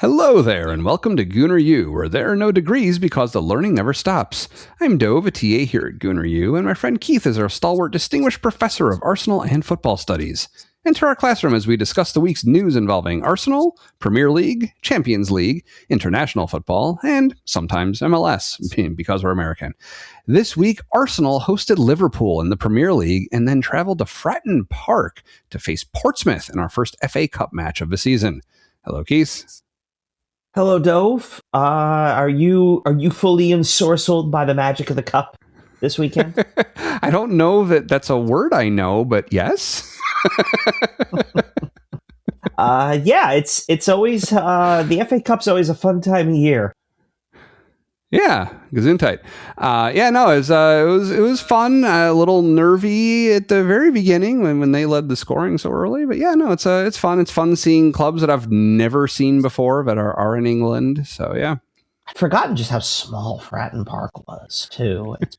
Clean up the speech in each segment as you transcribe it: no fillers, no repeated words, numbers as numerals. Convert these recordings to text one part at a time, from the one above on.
Hello there, and welcome to Gooner U, where there are no degrees because the learning never stops. I'm Dove, a TA here at Gooner U, and my friend Keith is our stalwart distinguished professor of Arsenal and football studies. Enter our classroom as we discuss the week's news involving Arsenal, Premier League, Champions League, international football, and sometimes MLS, because we're American. This week, Arsenal hosted Liverpool in the Premier League and then traveled to Fratton Park to face Portsmouth in our first FA Cup match of the season. Hello, Keith. Hello, Dove. Are you fully ensorcelled by the magic of the cup this weekend? I don't know that that's a word I know, but yes. Yeah, it's always the FA Cup's always a fun time of year. Yeah, Gesundheit. It was fun. A little nervy at the very beginning when they led the scoring so early. But yeah, no, it's fun. It's fun seeing clubs that I've never seen before that are in England. So yeah, I'd forgotten just how small Fratton Park was too. It's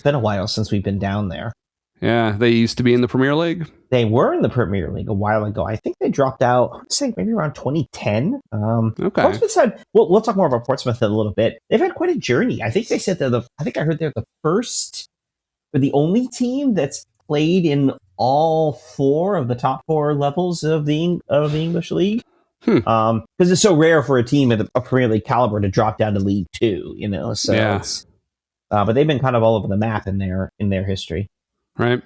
been a while since we've been down there. Yeah, they used to be in the Premier League. They were in the Premier League a while ago. I think they dropped out, I would say maybe around 2010. Okay. Portsmouth had, we'll talk more about Portsmouth in a little bit. They've had quite a journey. I think they said I heard they're the first, or the only team that's played in all four of the top four levels of the English League. Because it's so rare for a team at a Premier League caliber to drop down to League Two, So yeah. But they've been kind of all over the map in their history. Right.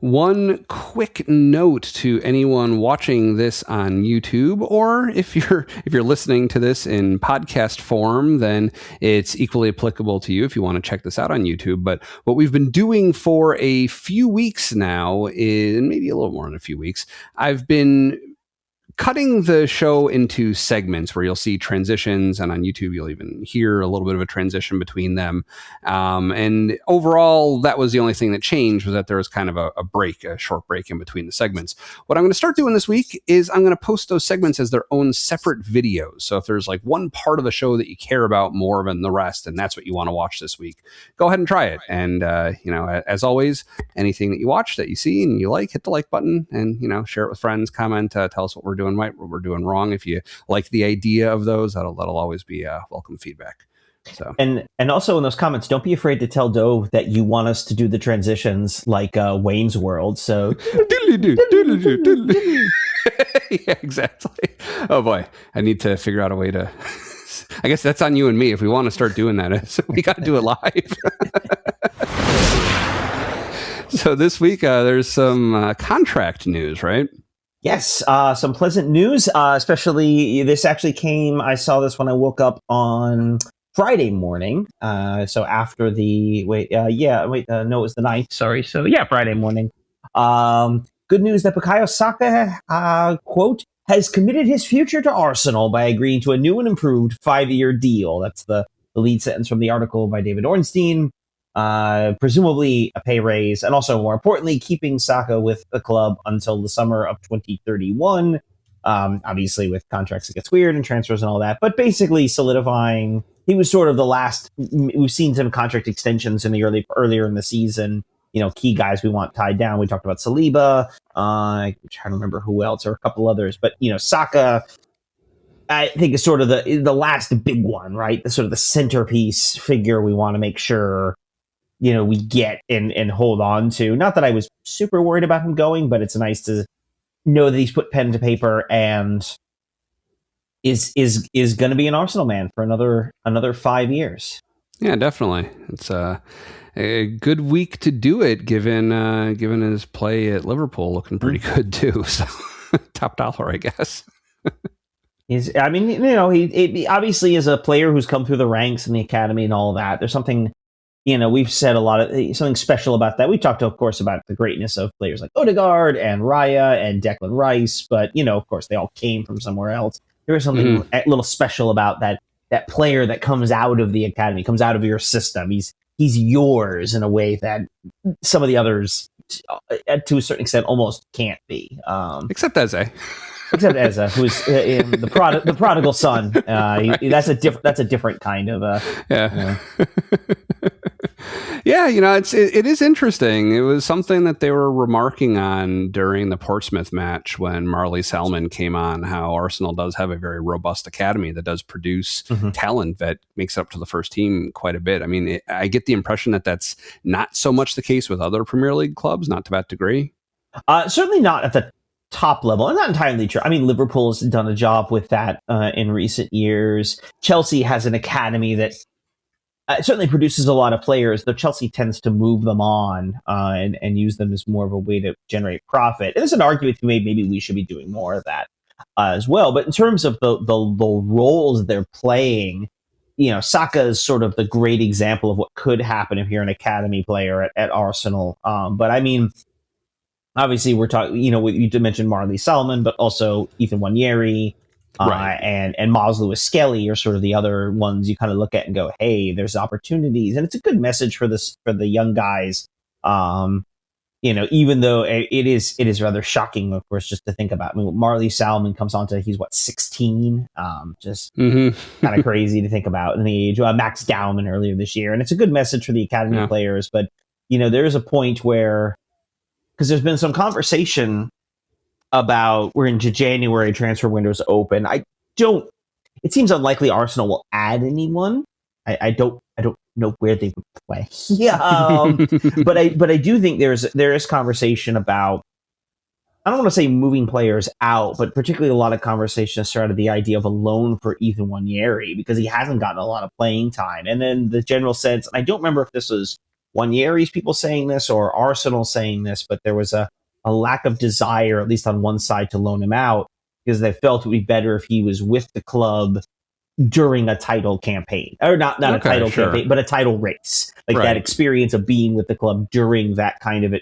One quick note to anyone watching this on YouTube, or if you're listening to this in podcast form, then it's equally applicable to you if you want to check this out on YouTube. But what we've been doing for a few weeks now, maybe a little more than a few weeks, I've been cutting the show into segments where you'll see transitions, and on YouTube you'll even hear a little bit of a transition between them. And overall, that was the only thing that changed, was that there was kind of a short break in between the segments. What I'm going to start doing this week is I'm going to post those segments as their own separate videos. So if there's like one part of the show that you care about more than the rest, and that's what you want to watch this week, go ahead and try it. And, as always, anything that you watch that you see and you like, hit the like button and, share it with friends, comment, tell us what we're doing right, what we're doing wrong. If you like the idea of those, that'll always be welcome feedback. So and also in those comments, don't be afraid to tell Dove that you want us to do the transitions like Wayne's World. So yeah, exactly. Oh boy, I need to figure out a way to. I guess that's on you and me if we want to start doing that. So we got to do it live. So this week there's some contract news, right? Yes, some pleasant news, especially this actually came, I saw this when I woke up on Friday morning. So after it was the 9th, sorry. So yeah, Friday morning. Good news that Bukayo Saka, quote, has committed his future to Arsenal by agreeing to a new and improved 5-year deal. That's the lead sentence from the article by David Ornstein. Presumably a pay raise, and also more importantly, keeping Saka with the club until the summer of 2031. Obviously with contracts it gets weird and transfers and all that, but basically solidifying. He was sort of the last. We've seen some contract extensions in the earlier in the season. Key guys we want tied down. We talked about Saliba. I'm trying to remember who else, or a couple others, but Saka, I think, is sort of the last big one, right? The sort of the centerpiece figure we want to make sure we get and hold on to. Not that I was super worried about him going, but it's nice to know that he's put pen to paper and is going to be an Arsenal man for another 5 years. Yeah, definitely. It's a good week to do it, given his play at Liverpool looking pretty good too. So top dollar, I guess. He obviously is a player who's come through the ranks in the academy and all of that. There's something. We've said a lot of something special about that. We talked, of course, about the greatness of players like Odegaard and Raya and Declan Rice, but of course, they all came from somewhere else. There is something a little special about that player that comes out of the academy, comes out of your system. He's yours in a way that some of the others, to a certain extent, almost can't be. Except Eze. Except Eze, who's the prodigal son. That's a different kind of. Yeah. Yeah, it is interesting. It was something that they were remarking on during the Portsmouth match when Marley Salmon came on, how Arsenal does have a very robust academy that does produce talent that makes it up to the first team quite a bit. I mean, I get the impression that that's not so much the case with other Premier League clubs, not to that degree. Certainly not at the top level. I'm not entirely sure. I mean, Liverpool has done a job with that in recent years. Chelsea has an academy that it certainly produces a lot of players, though Chelsea tends to move them on and use them as more of a way to generate profit. And there's an argument to be made, maybe we should be doing more of that as well. But in terms of the roles they're playing, Saka is sort of the great example of what could happen if you're an academy player at Arsenal. But I mean, obviously we're talking, you did mention Marley Salmon, but also Ethan Nwaneri. Right. And Lewis-Skelly are sort of the other ones you kind of look at and go, hey, there's opportunities. And it's a good message for the young guys. Even though it is rather shocking, of course, just to think about. I mean, Marley Salmon comes on to, he's 16? Just kind of crazy to think about in the age. Max Dowman earlier this year. And it's a good message for the academy players. But, there is a point where, because there's been some conversation about we're into January, transfer windows open. It seems unlikely Arsenal will add anyone. I don't know where they would play. But I do think there is conversation about, I don't want to say moving players out, but particularly a lot of conversation started the idea of a loan for Ethan Nwaneri because he hasn't gotten a lot of playing time. And then the general sense, and I don't remember if this was Nwaneri's people saying this or Arsenal saying this, but there was a lack of desire, at least on one side, to loan him out because they felt it would be better if he was with the club during a title campaign, or not a title campaign, but a title race, like that experience of being with the club during that kind of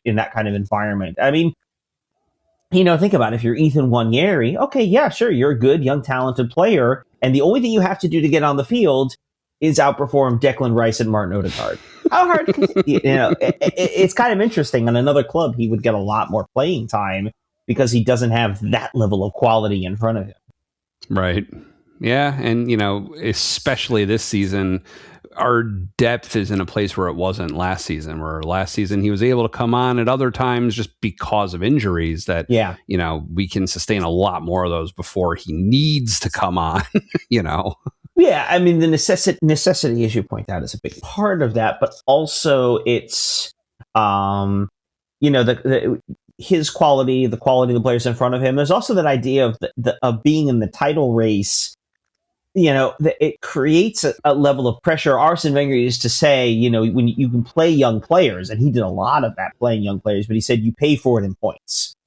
environment. I mean, think about it. If you're Ethan Nwaneri, okay, yeah, sure, you're a good, young, talented player, and the only thing you have to do to get on the field is outperform Declan Rice and Martin Odegaard. How hard? It's kind of interesting. On another club, he would get a lot more playing time because he doesn't have that level of quality in front of him. Right. Yeah, and especially this season, our depth is in a place where it wasn't last season. Where last season he was able to come on at other times just because of injuries. That we can sustain a lot more of those before he needs to come on. Yeah, I mean, the necessity, as you point out, is a big part of that, but also it's, his quality, the quality of the players in front of him. There's also that idea of being in the title race. It creates a level of pressure. Arsene Wenger used to say, when you can play young players, and he did a lot of that, playing young players, but he said you pay for it in points.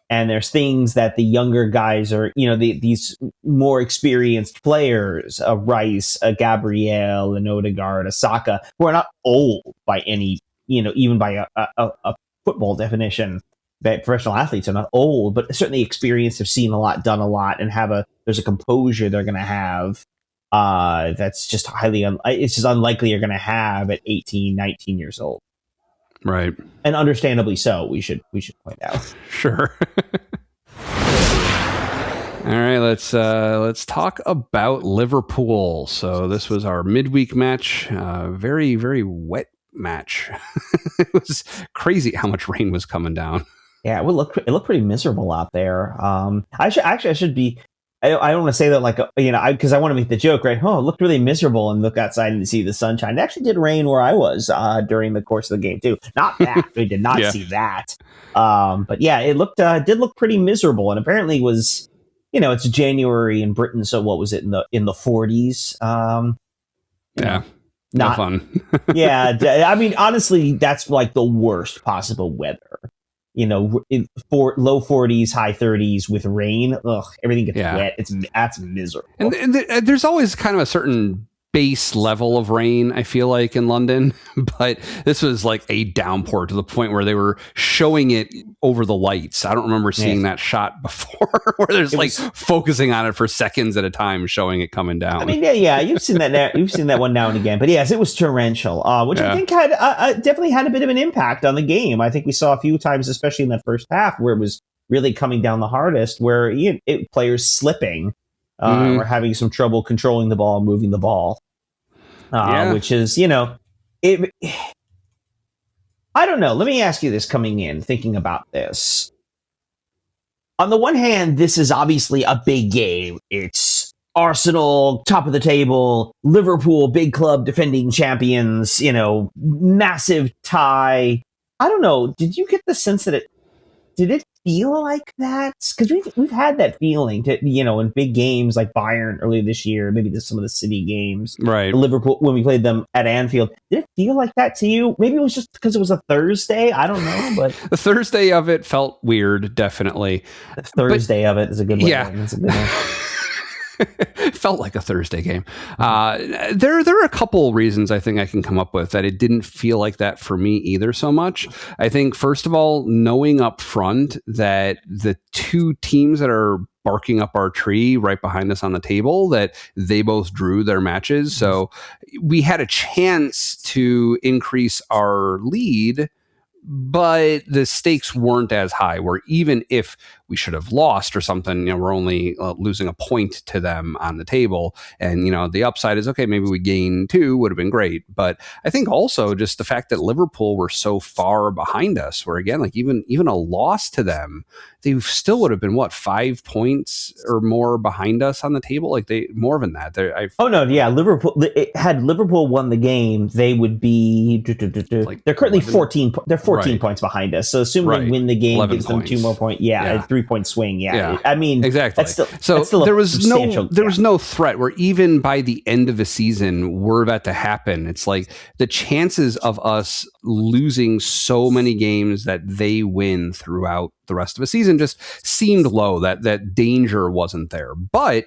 And there's things that the younger guys are, these more experienced players, a Rice, a Gabriel, an Odegaard, a Saka, who are not old by any, even by a football definition. That professional athletes are not old, but certainly experienced, have seen a lot, done a lot, and there's a composure they're going to have that's just it's just unlikely you're going to have at 18, 19 years old. Right. And understandably so, we should point out. Sure. All right, let's talk about Liverpool. So this was our midweek match, very, very wet match. It was crazy how much rain was coming down. Yeah, it looked pretty miserable out there. I should be. I don't want to say that because I want to make the joke, right? Oh, it looked really miserable and look outside and see the sunshine. It actually did rain where I was during the course of the game too. Not that we did not see that, but yeah, it did look pretty miserable, and apparently was, it's January in Britain, so what was it in the 40s? Not fun. Yeah, I mean, honestly, that's like the worst possible weather. Low 40s, high 30s with rain. Ugh, everything gets wet. That's miserable. And there's always kind of a certain base level of rain, I feel like, in London, but this was like a downpour to the point where they were showing it over the lights. I don't remember seeing that shot before, where there's focusing on it for seconds at a time, showing it coming down. I mean, yeah, you've seen that. You've seen that one now and again. But yes, it was torrential, which I think had definitely had a bit of an impact on the game. I think we saw a few times, especially in that first half, where it was really coming down the hardest, where players slipping, or having some trouble controlling the ball, moving the ball. Which is, I don't know. Let me ask you this coming in, thinking about this. On the one hand, this is obviously a big game. It's Arsenal, top of the table, Liverpool, big club, defending champions, massive tie. I don't know. Did you get the sense that did it feel like that? Because we've had that feeling in big games like Bayern earlier this year, maybe some of the City games, right? Liverpool when we played them at Anfield. Did it feel like that to you? Maybe it was just because it was a Thursday. I don't know, but the Thursday of it felt weird. Definitely, the Thursday of it is a good one. Yeah, it's a good one. It felt like a Thursday game. There are a couple reasons I think I can come up with that it didn't feel like that for me either so much. I think, first of all, knowing up front that the two teams that are barking up our tree right behind us on the table, that they both drew their matches. So we had a chance to increase our lead, but the stakes weren't as high, where even if we should have lost or something, we're only losing a point to them on the table. And, the upside is, okay, maybe we gain 2 would have been great. But I think also just the fact that Liverpool were so far behind us, where again, like even a loss to them, they still would have been 5 points or more behind us on the table. Like more than that. Liverpool, had Liverpool won the game, they would be, they're currently 14 points behind us. So assuming they win the game gives them 2 more points. A 3-point swing. Yeah. I mean, exactly. That's still there was no threat where even by the end of the season, were that to happen, it's like the chances of us losing so many games that they win throughout the rest of the season just seemed low. That danger wasn't there. But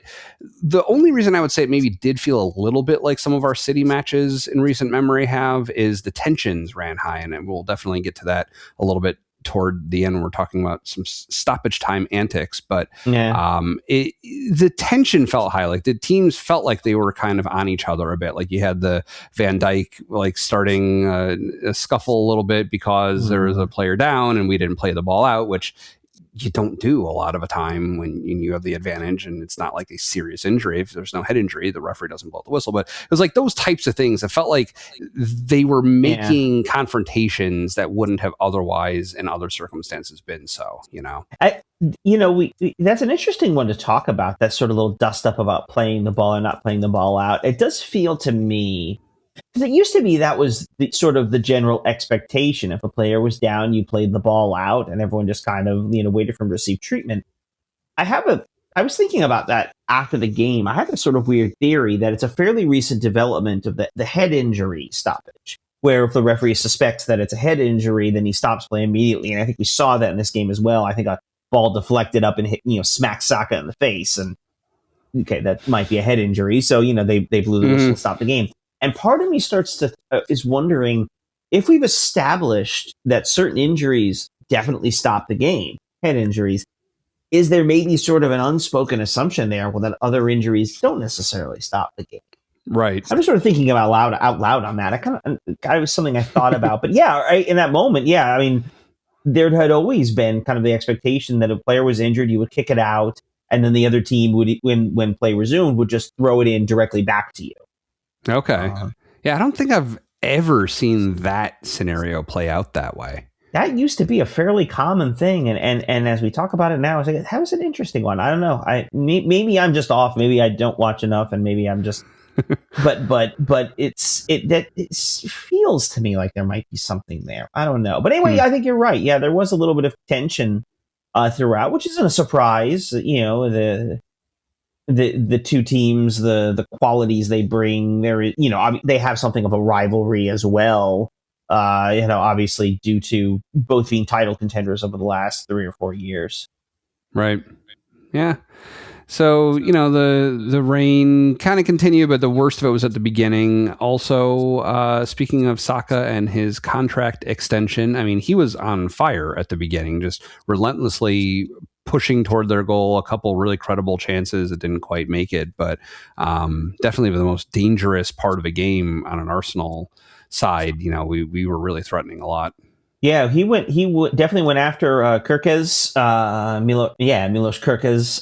the only reason I would say it maybe did feel a little bit like some of our City matches in recent memory have is the tensions ran high, and we'll definitely get to that a little bit toward the end when we're talking about some stoppage time antics. But the tension felt high. Like the teams felt like they were kind of on each other a bit. Like you had the Van Dijk starting a scuffle a little bit because there was a player down and we didn't play the ball out, which you don't do a lot of a time when you have the advantage and it's not like a serious injury. If there's no head injury, the referee doesn't blow the whistle. But it was like those types of things. It felt like they were making confrontations that wouldn't have otherwise in other circumstances been so, that's an interesting one to talk about, that sort of little dust up about playing the ball and not playing the ball out. It does feel to me, because it used to be that was the general expectation. If a player was down, you played the ball out, and everyone just kind of waited for him to receive treatment. I was thinking about that after the game. I have a sort of weird theory that it's a fairly recent development of the head injury stoppage, where if the referee suspects that it's a head injury, then he stops play immediately. And I think we saw that in this game as well. I think a ball deflected up and hit, smacked Saka in the face, and okay, that might be a head injury. So they blew the whistle to stop the game. And part of me is wondering if we've established that certain injuries definitely stop the game, head injuries. Is there maybe sort of an unspoken assumption there that other injuries don't necessarily stop the game? Right. I'm just sort of thinking out loud on that. It was something I thought about. But in that moment, I mean, there had always been kind of the expectation that if a player was injured, you would kick it out, and then the other team would, when play resumed, would just throw it in directly back to you. Okay. I don't think I've ever seen that scenario play out that way. That used to be a fairly common thing, and as we talk about it now, it's like, that was an interesting one. I don't know. Maybe I'm just off. Maybe I don't watch enough, and maybe I'm just. but it feels to me like there might be something there. I don't know. But anyway, I think you're right. Yeah, there was a little bit of tension throughout, which isn't a surprise. The two teams, the qualities they bring, they have something of a rivalry as well. Obviously due to both being title contenders over the last 3 or 4 years. Right. Yeah. So, the rain kind of continued, but the worst of it was at the beginning. Also, speaking of Saka and his contract extension, I mean, he was on fire at the beginning, just relentlessly pushing toward their goal. A couple really credible chances that didn't quite make it, but definitely the most dangerous part of a game on an Arsenal side. We were really threatening a lot. Yeah, he definitely went after Kirkes, Milos Kirkes.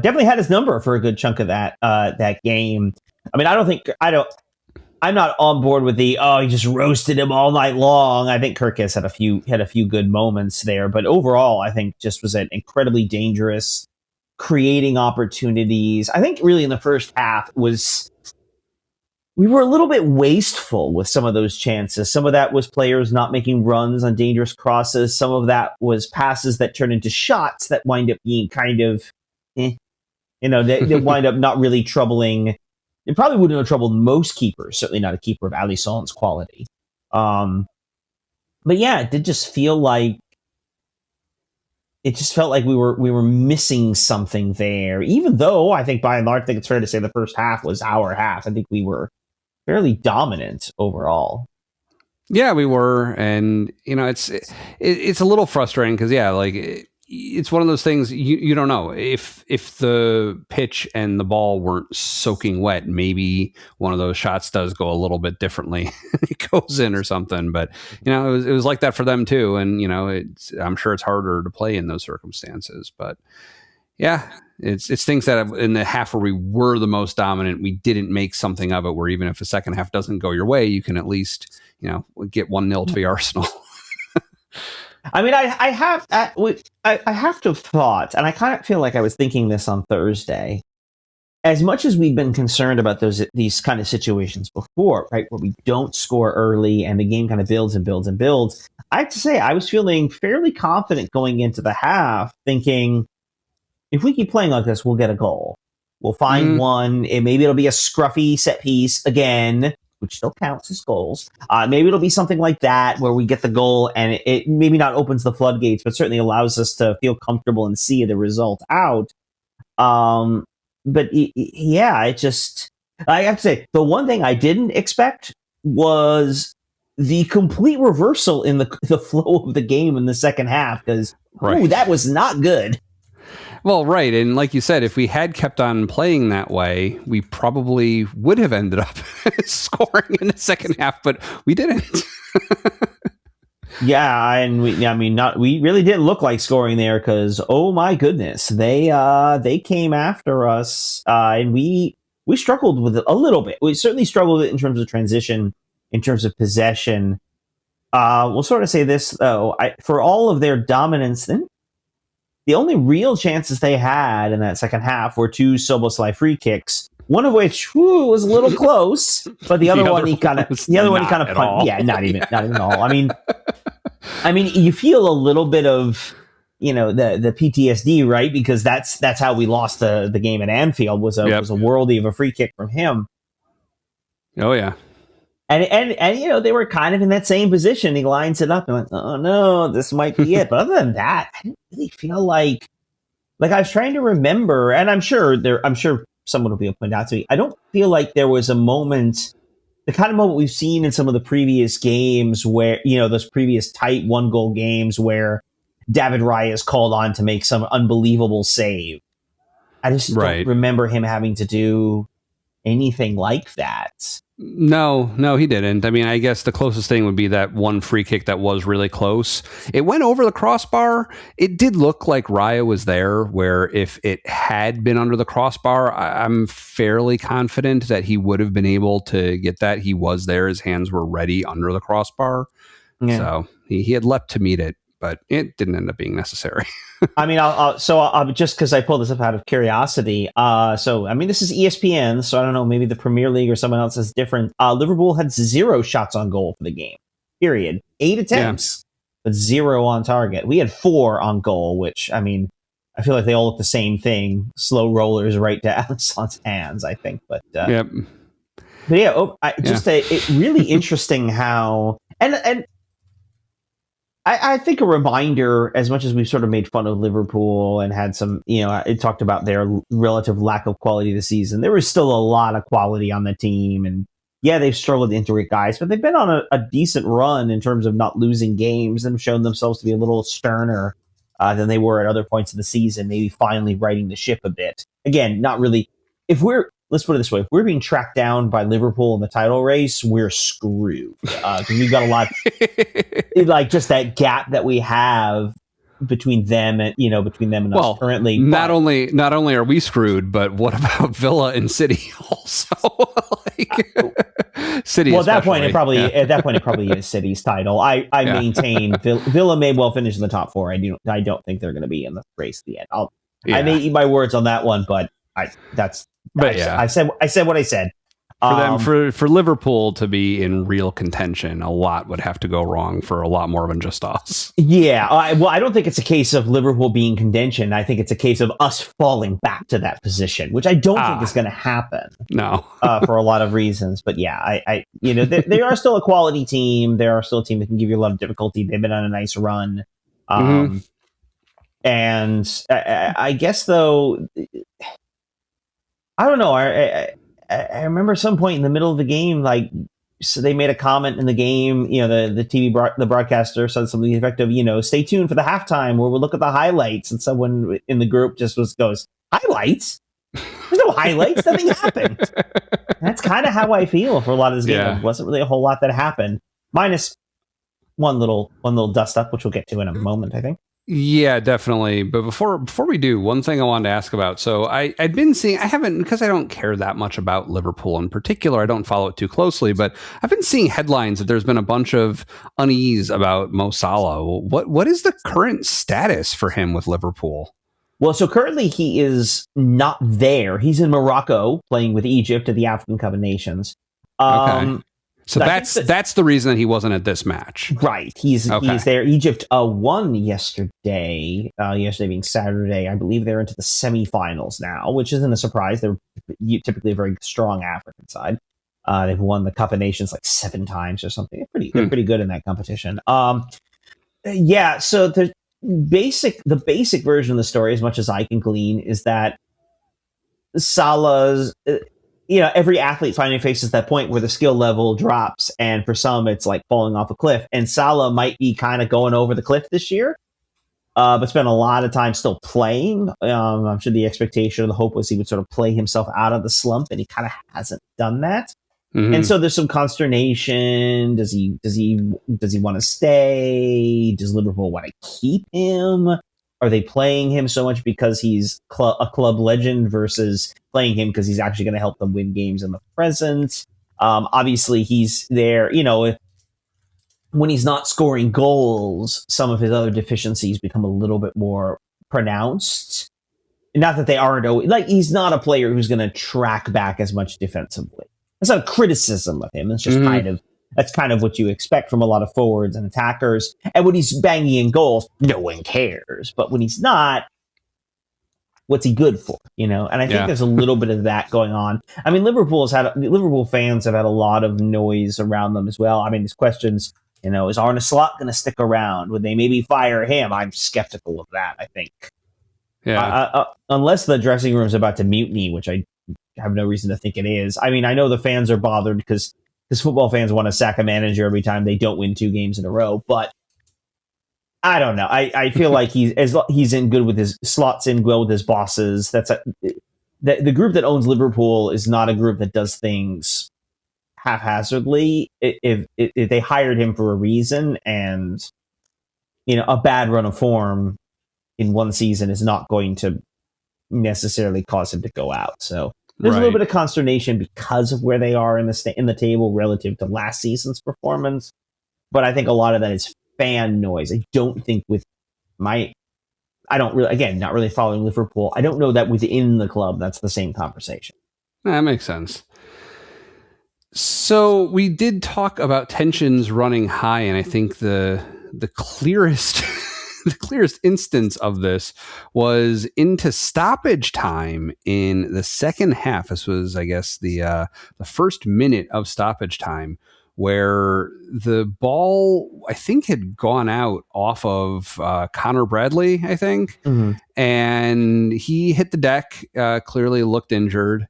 Definitely had his number for a good chunk of that game. I mean, I'm not on board with he just roasted him all night long. I think Kirkus had a few good moments there, but overall, I think just was an incredibly dangerous, creating opportunities. I think really in the first half we were a little bit wasteful with some of those chances. Some of that was players not making runs on dangerous crosses. Some of that was passes that turned into shots that wind up being kind of, they wind up not really troubling. It probably wouldn't have troubled most keepers, certainly not a keeper of Alisson's quality. But yeah, it did just feel like we were missing something there. Even though I think by and large, I think it's fair to say the first half was our half. I think we were fairly dominant overall. Yeah, we were, and it's a little frustrating because it's one of those things you don't know if the pitch and the ball weren't soaking wet, maybe one of those shots does go a little bit differently. It goes in or something, but it was like that for them too, and I'm sure it's harder to play in those circumstances, but yeah. It's things that in the half where we were the most dominant, we didn't make something of it, where even if the second half doesn't go your way, you can at least, get 1-0 to the Arsenal. I mean, I have to have thought, and I kind of feel like I was thinking this on Thursday, as much as we've been concerned about these kind of situations before, right, where we don't score early and the game kind of builds and builds and builds. I have to say, I was feeling fairly confident going into the half, thinking, if we keep playing like this, we'll get a goal. We'll find one, and maybe it'll be a scruffy set piece again, which still counts as goals. Maybe it'll be something like that where we get the goal, and it maybe not opens the floodgates, but certainly allows us to feel comfortable and see the result out. But yeah, I have to say, the one thing I didn't expect was the complete reversal in the flow of the game in the second half, because that was not good. Well, right. And like you said, if we had kept on playing that way, we probably would have ended up scoring in the second half, but we didn't. Yeah, and we really didn't look like scoring there, because oh my goodness, they came after us, and we struggled with it a little bit. We certainly struggled with it in terms of transition, in terms of possession. We'll sort of say this though, for all of their dominance, then the only real chances they had in that second half were 2 Szoboszlai free kicks, one of which was a little close, but the other one he kind of punched. Yeah, not even at all. I mean, you feel a little bit of the PTSD, right? Because that's how we lost the game at Anfield, was a worldie of a free kick from him. Oh yeah. And they were kind of in that same position. He lines it up and went, oh no, this might be it. But other than that, I didn't really feel like I was trying to remember, and I'm sure someone will be able to point out to me. I don't feel like there was a moment, the kind of moment we've seen in some of the previous games where, those previous tight 1-goal games where David Raya is called on to make some unbelievable save. I just don't remember him having to do anything like that. No, he didn't. I mean, I guess the closest thing would be that one free kick that was really close. It went over the crossbar. It did look like Raya was there, where if it had been under the crossbar, I'm fairly confident that he would have been able to get that. He was there. His hands were ready under the crossbar. Yeah. So he had leapt to meet it, but it didn't end up being necessary. I mean, I'll just because I pulled this up out of curiosity. This is ESPN, so I don't know, maybe the Premier League or someone else is different. Liverpool had 0 shots on goal for the game, period. 8 attempts, but 0 on target. We had 4 on goal, which, I mean, I feel like they all look the same thing. Slow rollers right to Alisson's hands, I think. But yep. But yeah, it really interesting how and. I think a reminder, as much as we've sort of made fun of Liverpool and had some, it talked about their relative lack of quality this season, there was still a lot of quality on the team. And yeah, they've struggled to integrate guys, but they've been on a decent run in terms of not losing games and shown themselves to be a little sterner than they were at other points of the season, maybe finally righting the ship a bit. Again, not really. Let's put it this way. If we're being tracked down by Liverpool in the title race, we're screwed. Because we've got a lot, like just that gap that we have between them and us currently. Not only are we screwed, but what about Villa and City also? City. Well, at that point, especially. it probably is City's title. I maintain Villa may well finish in the top four. I don't think they're going to be in the race at the end. I may eat my words on that one, but I said what I said. For Liverpool to be in real contention, a lot would have to go wrong for a lot more than just us. Yeah, I don't think it's a case of Liverpool being contention. I think it's a case of us falling back to that position, which I don't think is going to happen. No, for a lot of reasons. But yeah, they are still a quality team. They are still a team that can give you a lot of difficulty. They've been on a nice run, and I guess though, I don't know. I remember some point in the middle of the game, so they made a comment in the game. The TV the broadcaster said something effective. Stay tuned for the halftime where we'll look at the highlights. And someone in the group just goes, highlights? There's no highlights. Nothing happened. That's kind of how I feel for a lot of this game. There wasn't really a whole lot that happened, minus one little dust up, which we'll get to in a moment, I think. Yeah, definitely. But before we do, one thing I wanted to ask about. So I'd been seeing, I haven't, because I don't care that much about Liverpool in particular. I don't follow it too closely, but I've been seeing headlines that there's been a bunch of unease about Mo Salah. What is the current status for him with Liverpool? Well, so currently he is not there. He's in Morocco playing with Egypt at the African Cup of Nations. Okay. So that's the reason that he wasn't at this match. Right. He's there. Egypt won yesterday, yesterday being Saturday. I believe they're into the semifinals now, which isn't a surprise. They're typically a very strong African side. They've won the Cup of Nations 7 times or something. They're pretty good in that competition. So the basic version of the story, as much as I can glean, is that Salah's... every athlete finally faces that point where the skill level drops, and for some, it's like falling off a cliff. And Salah might be kind of going over the cliff this year, but spent a lot of time still playing. I'm sure the expectation or the hope was he would sort of play himself out of the slump, and he kind of hasn't done that. Mm-hmm. And so there's some consternation. Does he want to stay? Does Liverpool want to keep him? Are they playing him so much because he's a club legend versus playing him because he's actually going to help them win games in the present? Obviously, he's there. When he's not scoring goals, some of his other deficiencies become a little bit more pronounced. Not that they aren't always, he's not a player who's going to track back as much defensively. That's not a criticism of him. It's just that's kind of what you expect from a lot of forwards and attackers. And when he's banging in goals, no one cares. But when he's not, what's he good for? And I think there's a little bit of that going on. I mean, Liverpool fans have had a lot of noise around them as well. I mean, there's questions, is Arne Slot going to stick around? Would they maybe fire him? I'm skeptical of that, I think. Yeah. Unless the dressing room is about to mutiny, which I have no reason to think it is. I mean, I know the fans are bothered because football fans want to sack a manager every time they don't win 2 games in a row. But I don't know. I feel like he's in good with his slots in well with his bosses. The group that owns Liverpool is not a group that does things haphazardly. If they hired him for a reason, and a bad run of form in one season is not going to necessarily cause him to go out. So there's a little bit of consternation because of where they are in the table relative to last season's performance. But I think a lot of that is fan noise. I don't think not really following Liverpool. I don't know that within the club that's the same conversation. That makes sense. So we did talk about tensions running high, and I think the clearest the clearest instance of this was into stoppage time in the second half. This was, I guess, the first minute of stoppage time, where the ball, I think, had gone out off of Connor Bradley, I think, and he hit the deck, clearly looked injured.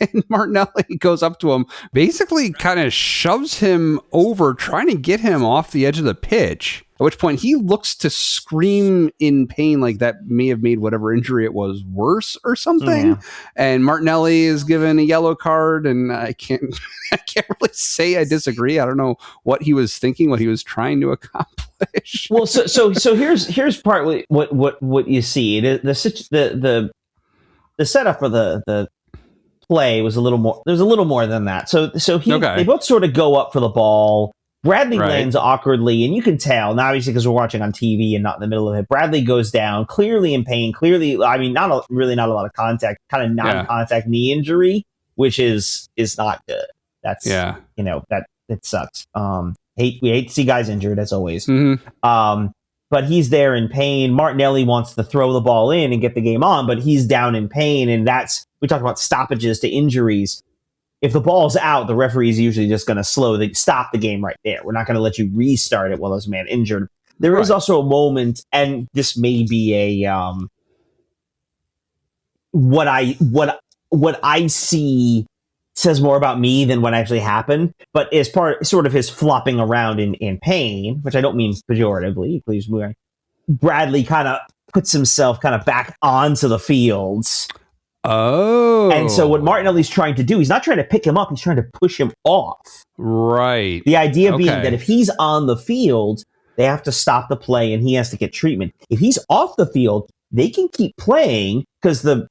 And Martinelli goes up to him, basically kind of shoves him over, trying to get him off the edge of the pitch, at which point he looks to scream in pain, like that may have made whatever injury it was worse or something. Yeah. And Martinelli is given a yellow card, and I can't really say I disagree. I don't know what he was thinking, what he was trying to accomplish. Well, so here's partly what you see. The setup for the play was a little more. There's a little more than that. So Okay. they both sort of go up for the ball. Bradley Right. lands awkwardly, and you can tell, now obviously because we're watching on TV and not in the middle of it. Bradley goes down, clearly in pain. Clearly, I mean, not a lot of contact. Kind of non-contact knee injury, which is not good. That's that it sucks. We hate to see guys injured, as always. Mm-hmm. But he's there in pain. Martinelli wants to throw the ball in and get the game on, but he's down in pain, and we talk about stoppages to injuries. If the ball's out, the referee is usually just going to stop the game right there. We're not going to let you restart it while there's a man injured. There is also a moment, and this may be a what I see says more about me than what actually happened, but is sort of his flopping around in pain, which I don't mean pejoratively. Please, Bradley kind of puts himself kind of back onto the fields. Oh. And so what Martinelli's trying to do, he's not trying to pick him up, he's trying to push him off. Right. The idea being that if he's on the field, they have to stop the play and he has to get treatment. If he's off the field, they can keep playing because the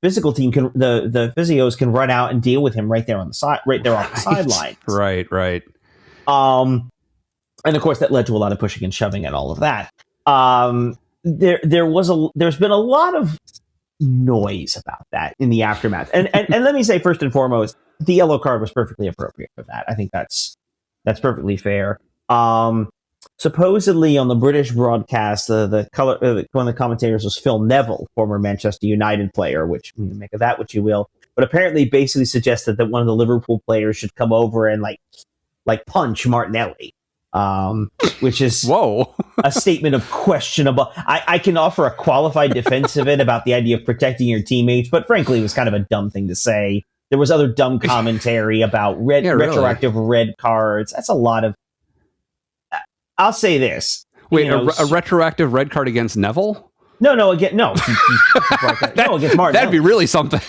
physical team the physios can run out and deal with him right there on the side, right there off the sideline. Right. And of course that led to a lot of pushing and shoving and all of that. There's been a lot of noise about that in the aftermath. And let me say first and foremost, the yellow card was perfectly appropriate for that. I think that's perfectly fair. Supposedly on the British broadcast, one of the commentators was Phil Neville, former Manchester United player, which you can make of that what you will. But apparently basically suggested that one of the Liverpool players should come over and like punch Martinelli. Which is a statement of questionable. I can offer a qualified defense of it about the idea of protecting your teammates, but frankly, it was kind of a dumb thing to say. There was other dumb commentary about retroactive red cards. That's a lot of. I'll say this. Wait, a retroactive red card against Neville? No, against Martinelli. That'd be really something.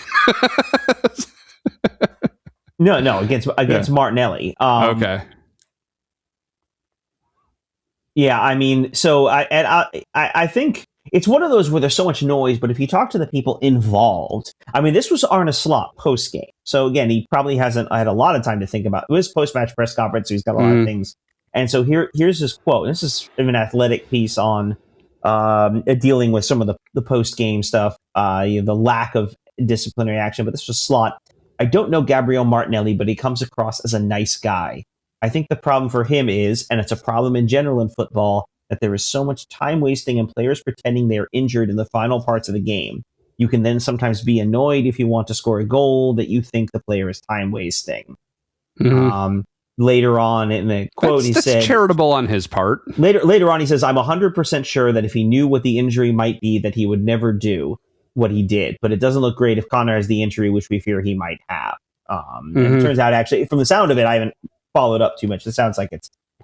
No, against Martinelli. Okay. Yeah, I mean, so I think it's one of those where there's so much noise, but if you talk to the people involved, I mean, this was Arne Slot post-game. So again, he probably hasn't had a lot of time to think about it. It was post-match press conference, so he's got a lot of things. And so here's his quote. This is an athletic piece on dealing with some of the post-game stuff, the lack of disciplinary action. But this was Slot. I don't know Gabriel Martinelli, but he comes across as a nice guy. I think the problem for him is, and it's a problem in general in football, that there is so much time wasting and players pretending they're injured in the final parts of the game. You can then sometimes be annoyed if you want to score a goal that you think the player is time wasting. Mm-hmm. Later on in the quote, he said, charitable on his part. Later on, he says, I'm 100% sure that if he knew what the injury might be, that he would never do what he did. But it doesn't look great if Connor has the injury, which we fear he might have. And it turns out, actually, from the sound of it, I haven't followed up too much. It sounds like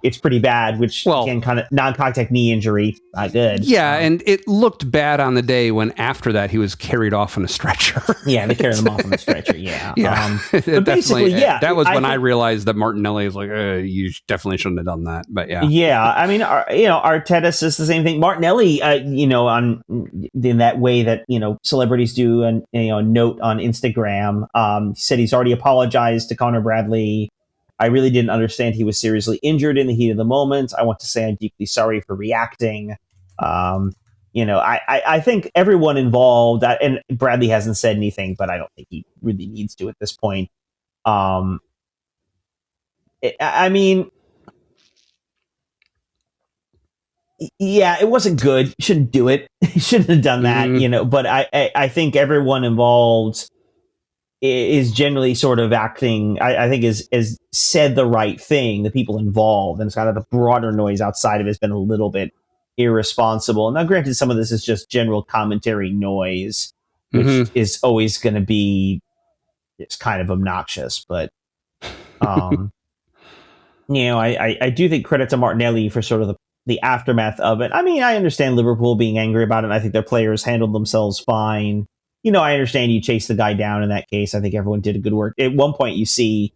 it's pretty bad, which again, kind of non-contact knee injury, not good. Yeah, and it looked bad on the day when after that he was carried off on a stretcher. Yeah, they carried him off on a stretcher. Yeah, but basically, that was when I realized that Martinelli is like, you definitely shouldn't have done that. But yeah. I mean, Arteta says the same thing. Martinelli, in that way that celebrities do, and note on Instagram, said he's already apologized to Connor Bradley. I really didn't understand he was seriously injured in the heat of the moment. I want to say I'm deeply sorry for reacting. I think everyone involved, and Bradley hasn't said anything, but I don't think he really needs to at this point. I mean, yeah, it wasn't good. Shouldn't do it. Shouldn't have done that, but I think everyone involved is generally sort of acting, I think is said the right thing, the people involved, and it's kind of the broader noise outside of it has been a little bit irresponsible. Now, granted, some of this is just general commentary noise, which is always going to be, it's kind of obnoxious, but, I do think credit to Martinelli for sort of the aftermath of it. I mean, I understand Liverpool being angry about it. I think their players handled themselves fine. I understand you chase the guy down in that case. I think everyone did a good work. At one point you see,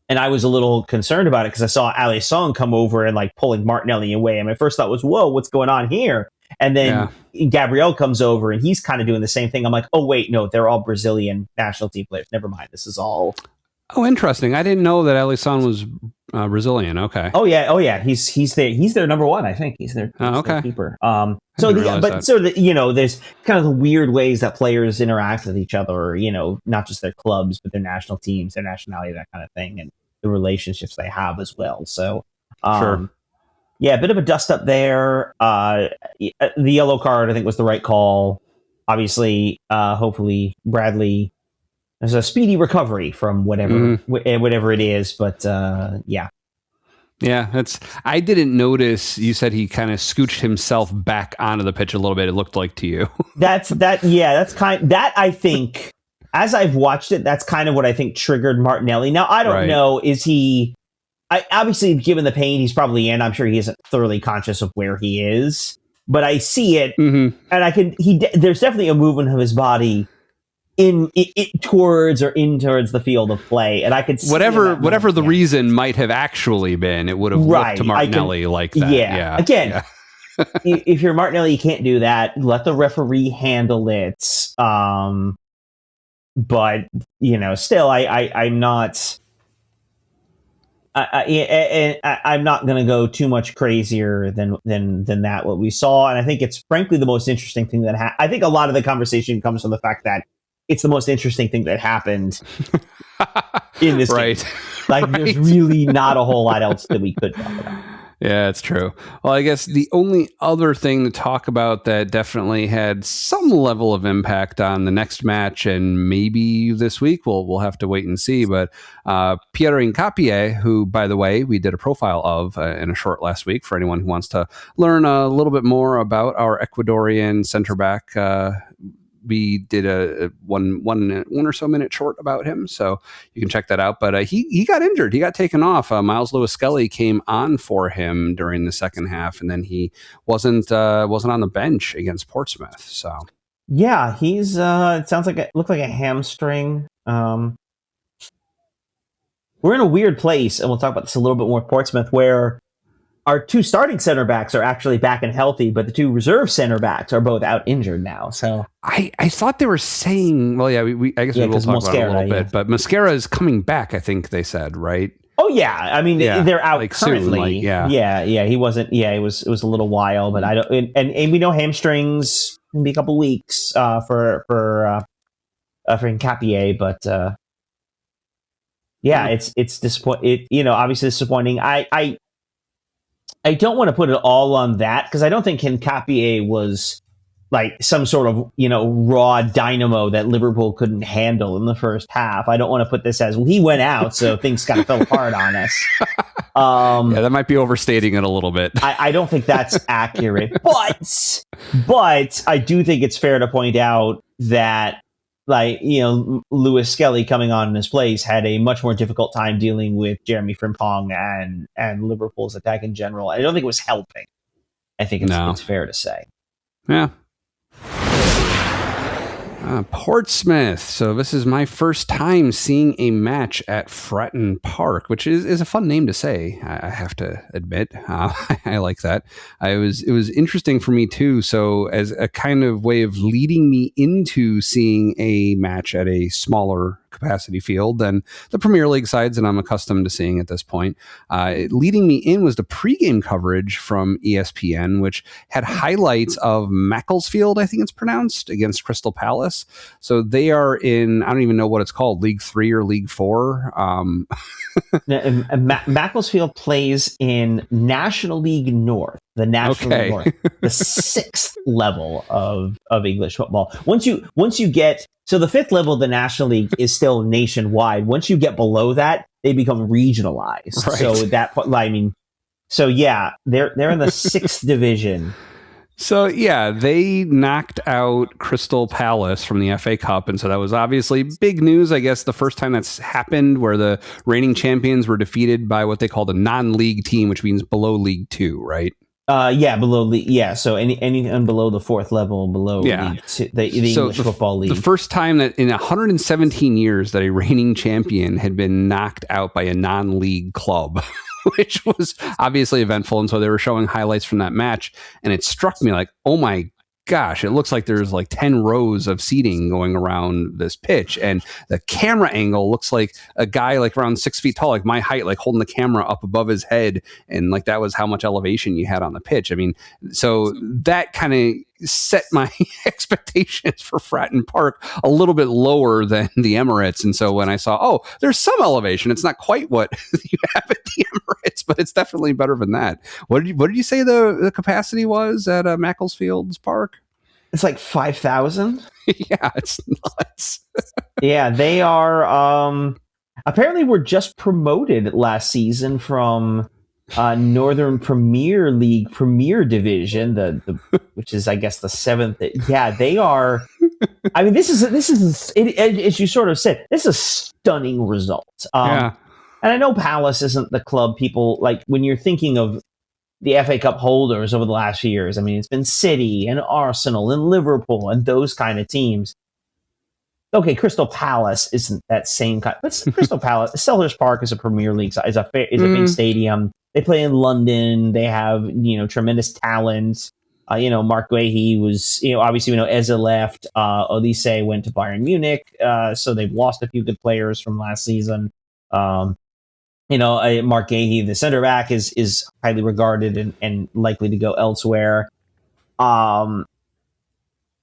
and I was a little concerned about it because I saw Alisson come over and pulling Martinelli away. And my first thought was, whoa, what's going on here? And then Gabriel comes over and he's kind of doing the same thing. I'm like, oh, wait, no, they're all Brazilian national team players. Never mind. This is all. Oh, interesting. I didn't know that Alisson was Brazilian. Okay. Oh yeah. He's their number one. I think he's their keeper. There's kind of the weird ways that players interact with each other. Not just their clubs, but their national teams, their nationality, that kind of thing, and the relationships they have as well. So, sure. Yeah, a bit of a dust up there. The yellow card, I think, was the right call. Obviously, hopefully, Bradley. There's a speedy recovery from whatever it is, but yeah. Yeah, I didn't notice. You said he kind of scooched himself back onto the pitch a little bit. It looked like to you. I think, as I've watched it, that's kind of what I think triggered Martinelli. Now, I don't know, obviously, given the pain he's probably in, I'm sure he isn't thoroughly conscious of where he is, but I see it, and there's definitely a movement of his body towards the field of play, and I could see whatever the reason might have actually been, it would have looked to Martinelli like that. Yeah. Again, if you're Martinelli, you can't do that. Let the referee handle it. But still, I'm not. I'm not going to go too much crazier than that. What we saw, and I think it's frankly the most interesting thing that I think a lot of the conversation comes from the fact that it's the most interesting thing that happened in this game. There's really not a whole lot else that we could talk about. Yeah, it's true. Well, I guess the only other thing to talk about that definitely had some level of impact on the next match and maybe this week, we'll have to wait and see. But Pierre Hincapié, who, by the way, we did a profile of in a short last week for anyone who wants to learn a little bit more about our Ecuadorian center back. We did a one or so minute short about him, so you can check that out. But he got injured. He got taken off. Miles Lewis-Skelly came on for him during the second half, and then he wasn't on the bench against Portsmouth. So yeah, he's it sounds like it looked like a hamstring. We're in a weird place, and we'll talk about this a little bit more with Portsmouth, where our two starting center backs are actually back and healthy, but the two reserve center backs are both out injured now. So I thought they were saying, well, yeah, I guess we will talk about it a little bit, but Mosquera is coming back, I think they said, right? Oh yeah, I mean they're out currently. Soon, he wasn't. Yeah, it was a little while, but I don't. And we know hamstrings can be a couple weeks for Hincapié, but it's disappointing. Obviously disappointing. I don't want to put it all on that because I don't think Hincapié was like some sort of, raw dynamo that Liverpool couldn't handle in the first half. I don't want to put this as, well, he went out, so things kind of fell apart on us. Yeah, that might be overstating it a little bit. I don't think that's accurate. But I do think it's fair to point out that, Lewis-Skelly coming on in his place had a much more difficult time dealing with Jeremy Frimpong and Liverpool's attack in general. I don't think it was helping. I think it's fair to say. Yeah. Portsmouth. So this is my first time seeing a match at Fratton Park, which is a fun name to say, I have to admit. I like that. It was interesting for me too. So as a kind of way of leading me into seeing a match at a smaller capacity field than the Premier League sides that I'm accustomed to seeing at this point. Leading me in was the pregame coverage from ESPN, which had highlights of Macclesfield, I think it's pronounced, against Crystal Palace. So they are in, I don't even know what it's called, League 3 or League 4. Macclesfield plays in National League North, the League North, the 6th level of English football. Once you get, so the 5th level of the National League is still nationwide. Once you get below that, they become regionalized. Right. So yeah, they're in the 6th division. So yeah, they knocked out Crystal Palace from the FA Cup, and so that was obviously big news. I guess the first time that's happened, where the reigning champions were defeated by what they called a non-league team, which means below League 2, right? Below League. Yeah, so anything below the 4th level, below League 2, the English Football League. The first time that in 117 years that a reigning champion had been knocked out by a non-league club. which was obviously eventful. And so they were showing highlights from that match. And it struck me like, oh my gosh, it looks like there's like 10 rows of seating going around this pitch. And the camera angle looks like a guy like around 6 feet tall, like my height, like holding the camera up above his head. And like that was how much elevation you had on the pitch. I mean, so that kind of set my expectations for Fratton Park a little bit lower than the Emirates. And so when I saw, oh, there's some elevation, it's not quite what you have at the Emirates, but it's definitely better than that. What did you say the capacity was at Macclesfield's Park? It's like 5,000. Yeah, it's nuts. Yeah, they are apparently were just promoted last season from Northern Premier League Premier Division, the which is I guess the 7th. Yeah, they are. I mean, this is as you sort of said, this is a stunning result. Yeah. And I know Palace isn't the club people like when you're thinking of the FA Cup holders over the last few years. I mean, it's been City and Arsenal and Liverpool and those kind of teams. Okay, Crystal Palace isn't that same kind. But Crystal Palace, Selhurst Park is a Premier League, is a big stadium. They play in London. They have tremendous talent. Mark Guehi was obviously Eze left. Olise went to Bayern Munich. So they've lost a few good players from last season. Mark Guehi, the center back, is highly regarded and likely to go elsewhere.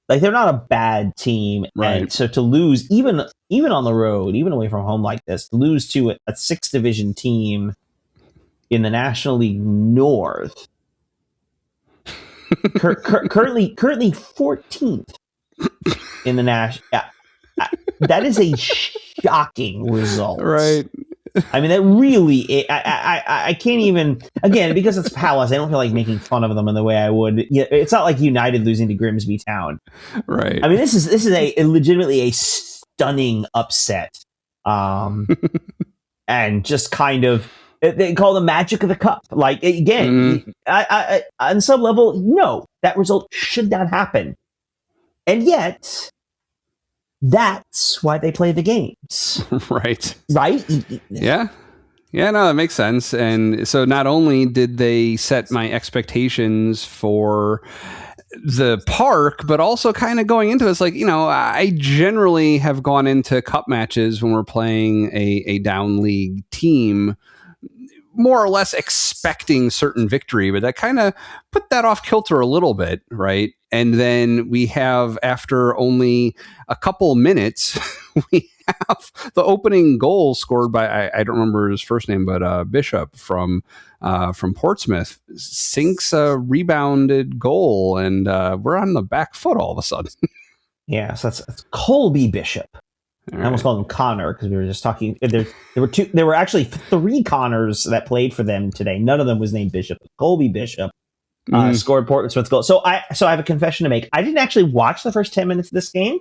Like they're not a bad team, right? And so to lose even on the road, even away from home like this, to lose to a 6th division team in the National League North, currently 14th in the national. That is a shocking result, right? I mean, that really, I can't even, again, because it's Palace, I don't feel like making fun of them in the way I would. It's not like United losing to Grimsby Town. Right. I mean, this is a legitimately a stunning upset. And just kind of, they call the magic of the cup. Like, again, I on some level, no, that result should not happen. And yet, that's why they play the games. Right. Right? Yeah. Yeah, no, that makes sense. And so not only did they set my expectations for the park, but also kind of going into it, it's like, I generally have gone into cup matches when we're playing a down league team more or less expecting certain victory, but that kind of put that off kilter a little bit, right? And then we have, after only a couple minutes, we have the opening goal scored by, I don't remember his first name, but Bishop from Portsmouth sinks a rebounded goal, and we're on the back foot all of a sudden. Yeah, so that's Colby Bishop. I almost called him Connor because we were just talking. There were actually 3 Connors that played for them today. None of them was named Bishop. Colby Bishop scored Portsmouth's goal. So I have a confession to make. I didn't actually watch the first 10 minutes of this game.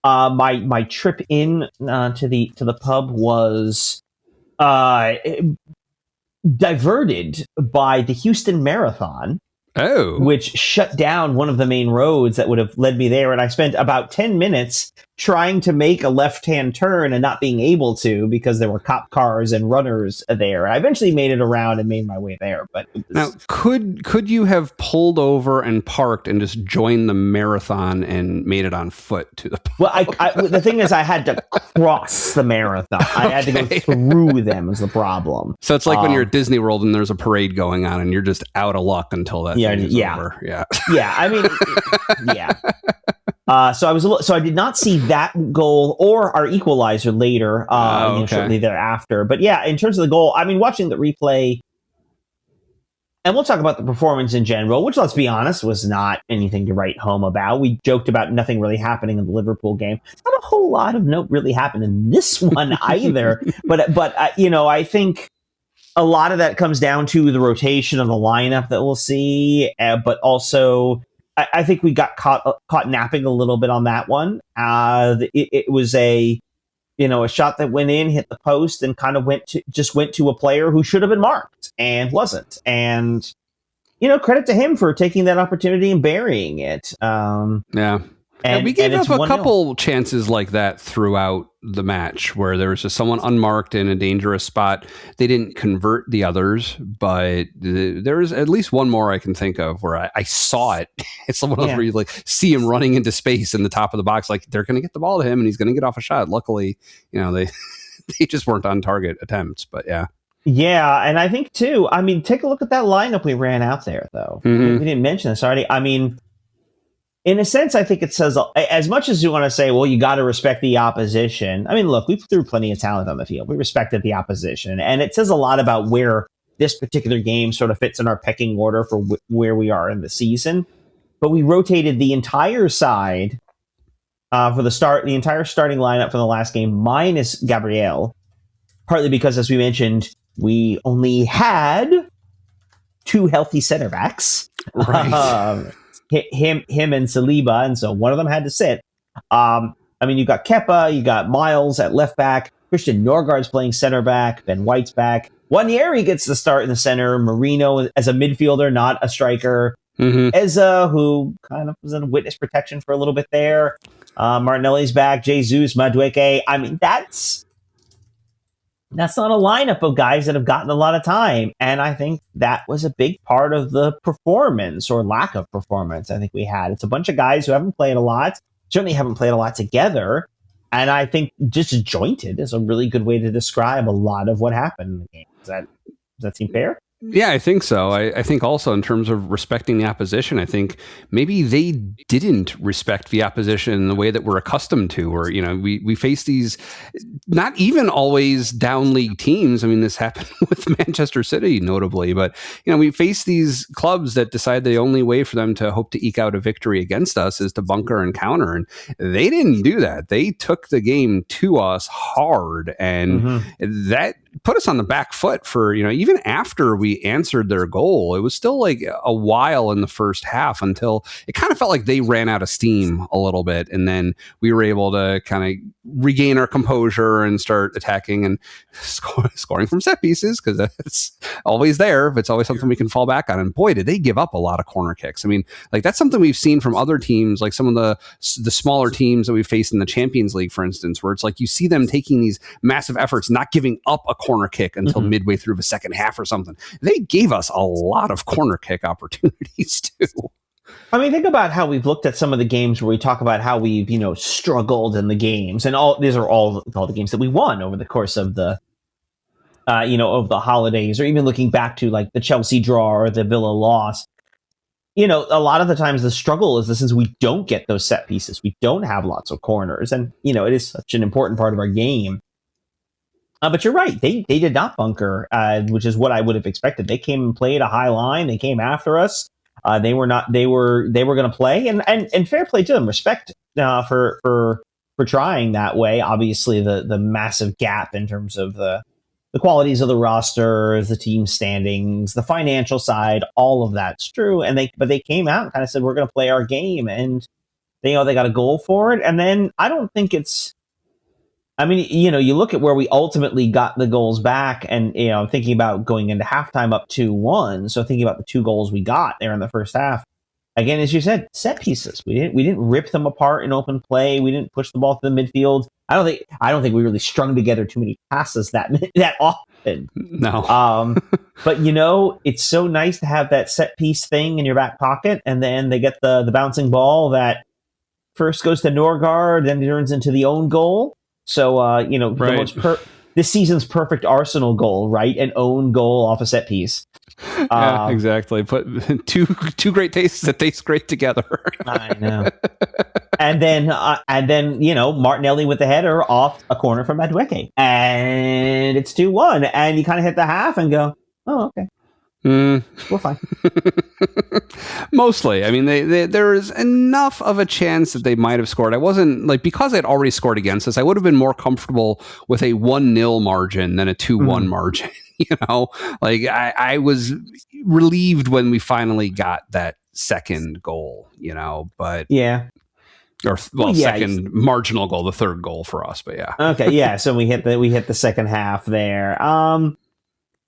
My trip in to the pub was diverted by the Houston Marathon. Oh. Which shut down one of the main roads that would have led me there. And I spent about 10 minutes trying to make a left-hand turn and not being able to because there were cop cars and runners there. I eventually made it around and made my way there. But now, could you have pulled over and parked and just joined the marathon and made it on foot to the pub? Well, the thing is, I had to cross the marathon. I had to go through them is the problem. So it's like when you're at Disney World and there's a parade going on and you're just out of luck until that thing is over. Yeah. Yeah. I mean, yeah. So I did not see that goal or our equalizer later, shortly thereafter. But yeah, in terms of the goal, I mean, watching the replay, and we'll talk about the performance in general, which, let's be honest, was not anything to write home about. We joked about nothing really happening in the Liverpool game. Not a whole lot of note really happened in this one either. But I think a lot of that comes down to the rotation of the lineup that we'll see, but also I think we got caught napping a little bit on that one. It was a shot that went in, hit the post, and kind of went to a player who should have been marked and wasn't. And credit to him for taking that opportunity and burying it. Yeah. And we gave up a couple chances like that throughout the match where there was just someone unmarked in a dangerous spot. They didn't convert the others, but there's at least one more I can think of where I saw it. It's one of those where you like see him running into space in the top of the box, like they're going to get the ball to him and he's going to get off a shot. Luckily, they just weren't on target attempts, but yeah. Yeah, and I think too, take a look at that lineup we ran out there, though. We didn't mention this already. In a sense, I think it says, as much as you want to say, well, you got to respect the opposition. Look, we threw plenty of talent on the field. We respected the opposition. And it says a lot about where this particular game sort of fits in our pecking order for where we are in the season. But we rotated the entire side for the entire starting lineup for the last game, minus Gabriel. Partly because, as we mentioned, we only had 2 healthy center backs. Right. Him and Saliba, and so one of them had to sit. You got Kepa, you got Miles at left back, Christian Norgard's playing center back, Ben White's back. Wanyeri gets the start in the center, Marino as a midfielder, not a striker. Eza, who kind of was in witness protection for a little bit there. Martinelli's back, Jesus, Madueke. That's not a lineup of guys that have gotten a lot of time. And I think that was a big part of the performance or lack of performance I think we had. It's a bunch of guys who haven't played a lot, certainly haven't played a lot together. And I think disjointed is a really good way to describe a lot of what happened in the game. Does that seem fair? Yeah, I think so. I think also in terms of respecting the opposition, I think maybe they didn't respect the opposition in the way that we're accustomed to, or, we face these not even always down league teams. This happened with Manchester City, notably, but, we face these clubs that decide the only way for them to hope to eke out a victory against us is to bunker and counter. And they didn't do that. They took the game to us hard, and that put us on the back foot for, even after we answered their goal. It was still like a while in the first half until it kind of felt like they ran out of steam a little bit. And then we were able to kind of regain our composure and start attacking and scoring from set pieces, because it's always there. It's always something we can fall back on. And boy, did they give up a lot of corner kicks. That's something we've seen from other teams, like some of the smaller teams that we faced in the Champions League, for instance, where it's like you see them taking these massive efforts, not giving up a corner kick until midway through the second half or something. They gave us a lot of corner kick opportunities too. Think about how we've looked at some of the games where we talk about how we've, struggled in the games, and these are all the games that we won over the course of the, of the holidays, or even looking back to like the Chelsea draw or the Villa loss. A lot of the times the struggle is since we don't get those set pieces, we don't have lots of corners, and it is such an important part of our game. But you're right; they did not bunker, which is what I would have expected. They came and played a high line. They came after us. They were not. They were going to play, and fair play to them. Respect for trying that way. Obviously, the massive gap in terms of the qualities of the roster, the team standings, the financial side, all of that's true. But they came out and kind of said, we're going to play our game, and they got a goal for it. And then I don't think it's. You look at where we ultimately got the goals back, and thinking about going into halftime up 2-1. So thinking about the 2 goals we got there in the first half. Again, as you said, set pieces. We didn't rip them apart in open play. We didn't push the ball to the midfield. I don't think we really strung together too many passes that often. No. But it's so nice to have that set piece thing in your back pocket, and then they get the bouncing ball that first goes to Norgard, then turns into the own goal. So, right. This season's perfect Arsenal goal, right? An own goal off a set piece. Yeah, exactly. Put two great tastes that taste great together. I know. And then Martinelli with the header off a corner from Madueke, and it's 2-1. And you kind of hit the half and go, oh, okay. We're fine. Mostly. There is enough of a chance that they might have scored. I wasn't because they'd already scored against us, I would have been more comfortable with a 1-0 margin than a 2-1 margin. I was relieved when we finally got that second goal, but yeah. Second marginal goal, the third goal for us, but yeah. Okay, yeah. So we hit the second half there.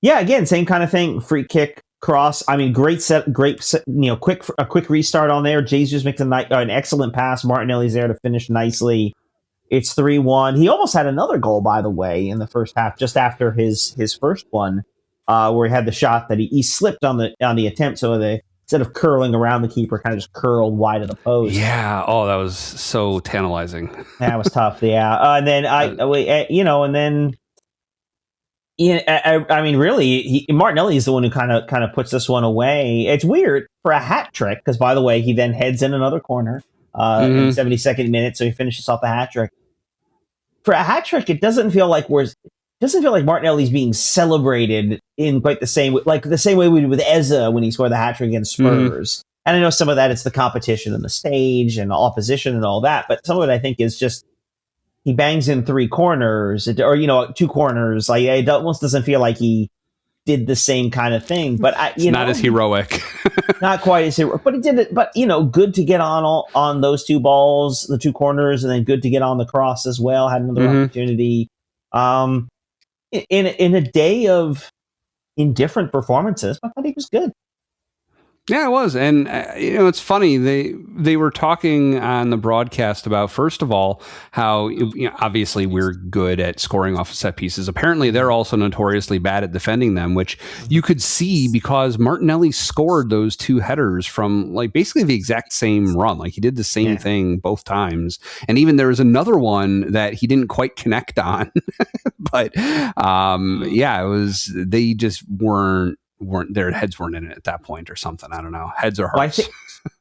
Yeah, again, same kind of thing. Free kick cross. I mean, great set. A quick restart on there. Jesus makes an excellent pass. Martinelli's there to finish nicely. It's 3-1. He almost had another goal, by the way, in the first half, just after his first one, where he had the shot that he slipped on the attempt. So instead of curling around the keeper, kind of just curled wide of the post. Yeah. Oh, that was so tantalizing. That was tough. Yeah. And then I mean, really, Martinelli is the one who kind of puts this one away. It's weird for a hat trick because, by the way, he then heads in another corner in the 72nd minute, so he finishes off the hat trick. For a hat trick, it doesn't feel like Martinelli's being celebrated in quite the same way, like the same way we did with Eze when he scored the hat trick against Spurs. And I know some of that it's the competition and the stage and the opposition and all that, but some of it I think is just he bangs in 3 corners or 2 corners. Like it almost doesn't feel like he did the same kind of thing. But it's not as heroic. Not quite as heroic, but he did it. But good to get on those 2 balls, the 2 corners, and then good to get on the cross as well. Had another opportunity. In a day of indifferent performances, I thought he was good. Yeah, it was. And, it's funny. They were talking on the broadcast about, first of all, how obviously we're good at scoring off of set pieces. Apparently, they're also notoriously bad at defending them, which you could see because Martinelli scored those 2 headers from like basically the exact same run. Like he did the same thing both times. And even there was another one that he didn't quite connect on. But it was, they just weren't their heads weren't in it at that point or something. I don't know. Heads or hearts. Well,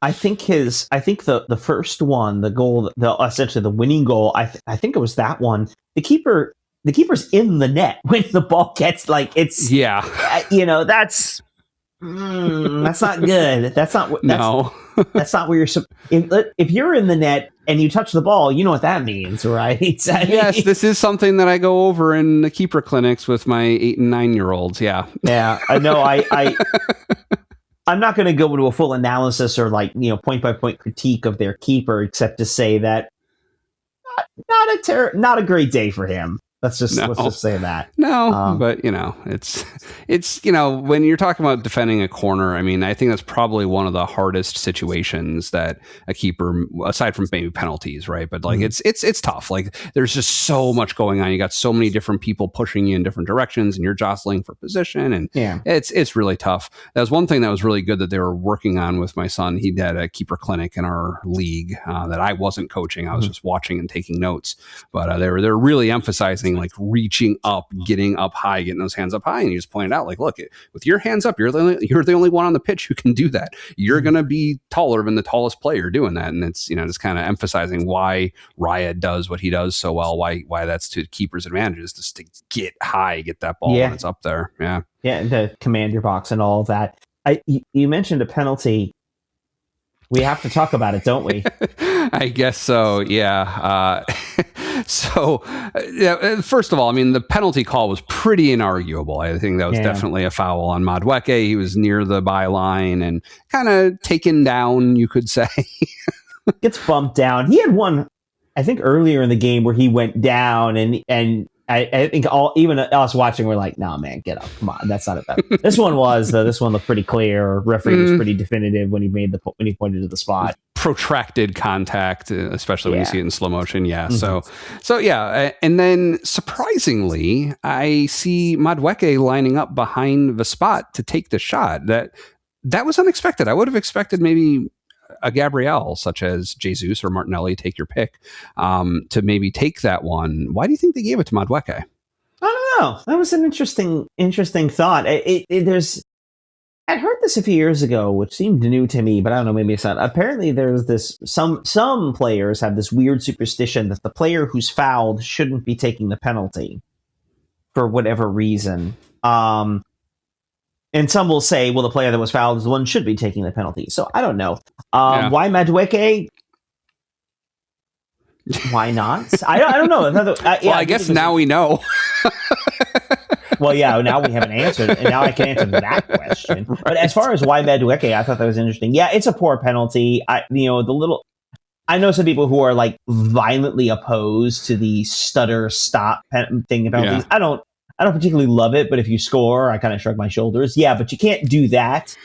I think the first one, the goal, essentially the winning goal. I think it was that one. The keeper's in the net when the ball gets that's that's not good. That's not where you're. If you're in the net and you touch the ball, you know what that means, right? Yes, this is something that I go over in the keeper clinics with my 8 and 9-year-olds. Yeah. I know. I'm not going to go into a full analysis or point by point critique of their keeper, except to say that not a great day for him. Let's just say that. No, but it's when you're talking about defending a corner, I mean, I think that's probably one of the hardest situations that a keeper, aside from maybe penalties, right? But like it's tough. Like there's just so much going on. You got so many different people pushing you in different directions, and you're jostling for position, and it's really tough. That was one thing that was really good that they were working on with my son. He had a keeper clinic in our league that I wasn't coaching. I was just watching and taking notes, but they're really emphasizing like reaching up, getting up high, getting those hands up high. And you just pointed out, like, look, with your hands up, you're the only one on the pitch who can do that. You're going to be taller than the tallest player doing that. And it's, just kind of emphasizing why Raya does what he does so well, why that's to keeper's advantage is just to get high, get that ball when it's up there. Yeah. Yeah. And to command your box and all of that. You mentioned a penalty. We have to talk about it, don't we? I guess so. Yeah. First of all, I mean, the penalty call was pretty inarguable. I think that was definitely a foul on Madueke. He was near the byline and kind of taken down, you could say. Gets bumped down. He had one, I think, earlier in the game where he went down and I think even us watching, we're like, "No, man, get up! Come on, that's not a bad." This one looked pretty clear. Referee was pretty definitive when he pointed to the spot. Protracted contact, especially when you see it in slow motion. Yeah. So yeah, and then surprisingly, I see Madueke lining up behind the spot to take the shot. That was unexpected. I would have expected maybe a Gabriel, such as Jesus or Martinelli, take your pick, to maybe take that one. Why do you think they gave it to Madueke? I don't know. That was an interesting thought. I'd heard this a few years ago, which seemed new to me, but I don't know, maybe it's not. Apparently there's this, some players have this weird superstition that the player who's fouled shouldn't be taking the penalty for whatever reason. And some will say, well, the player that was fouled is the one who should be taking the penalty. So I don't know. Why Madueke? Why not? I don't know. I guess now we know. Well, yeah, now we have an answer, and now I can answer that question. Right. But as far as why Madueke, I thought that was interesting. Yeah, it's a poor penalty. I know some people who are like violently opposed to the stutter stop thing about penalties. I I don't particularly love it, but if you score, I kind of shrug my shoulders. Yeah, but you can't do that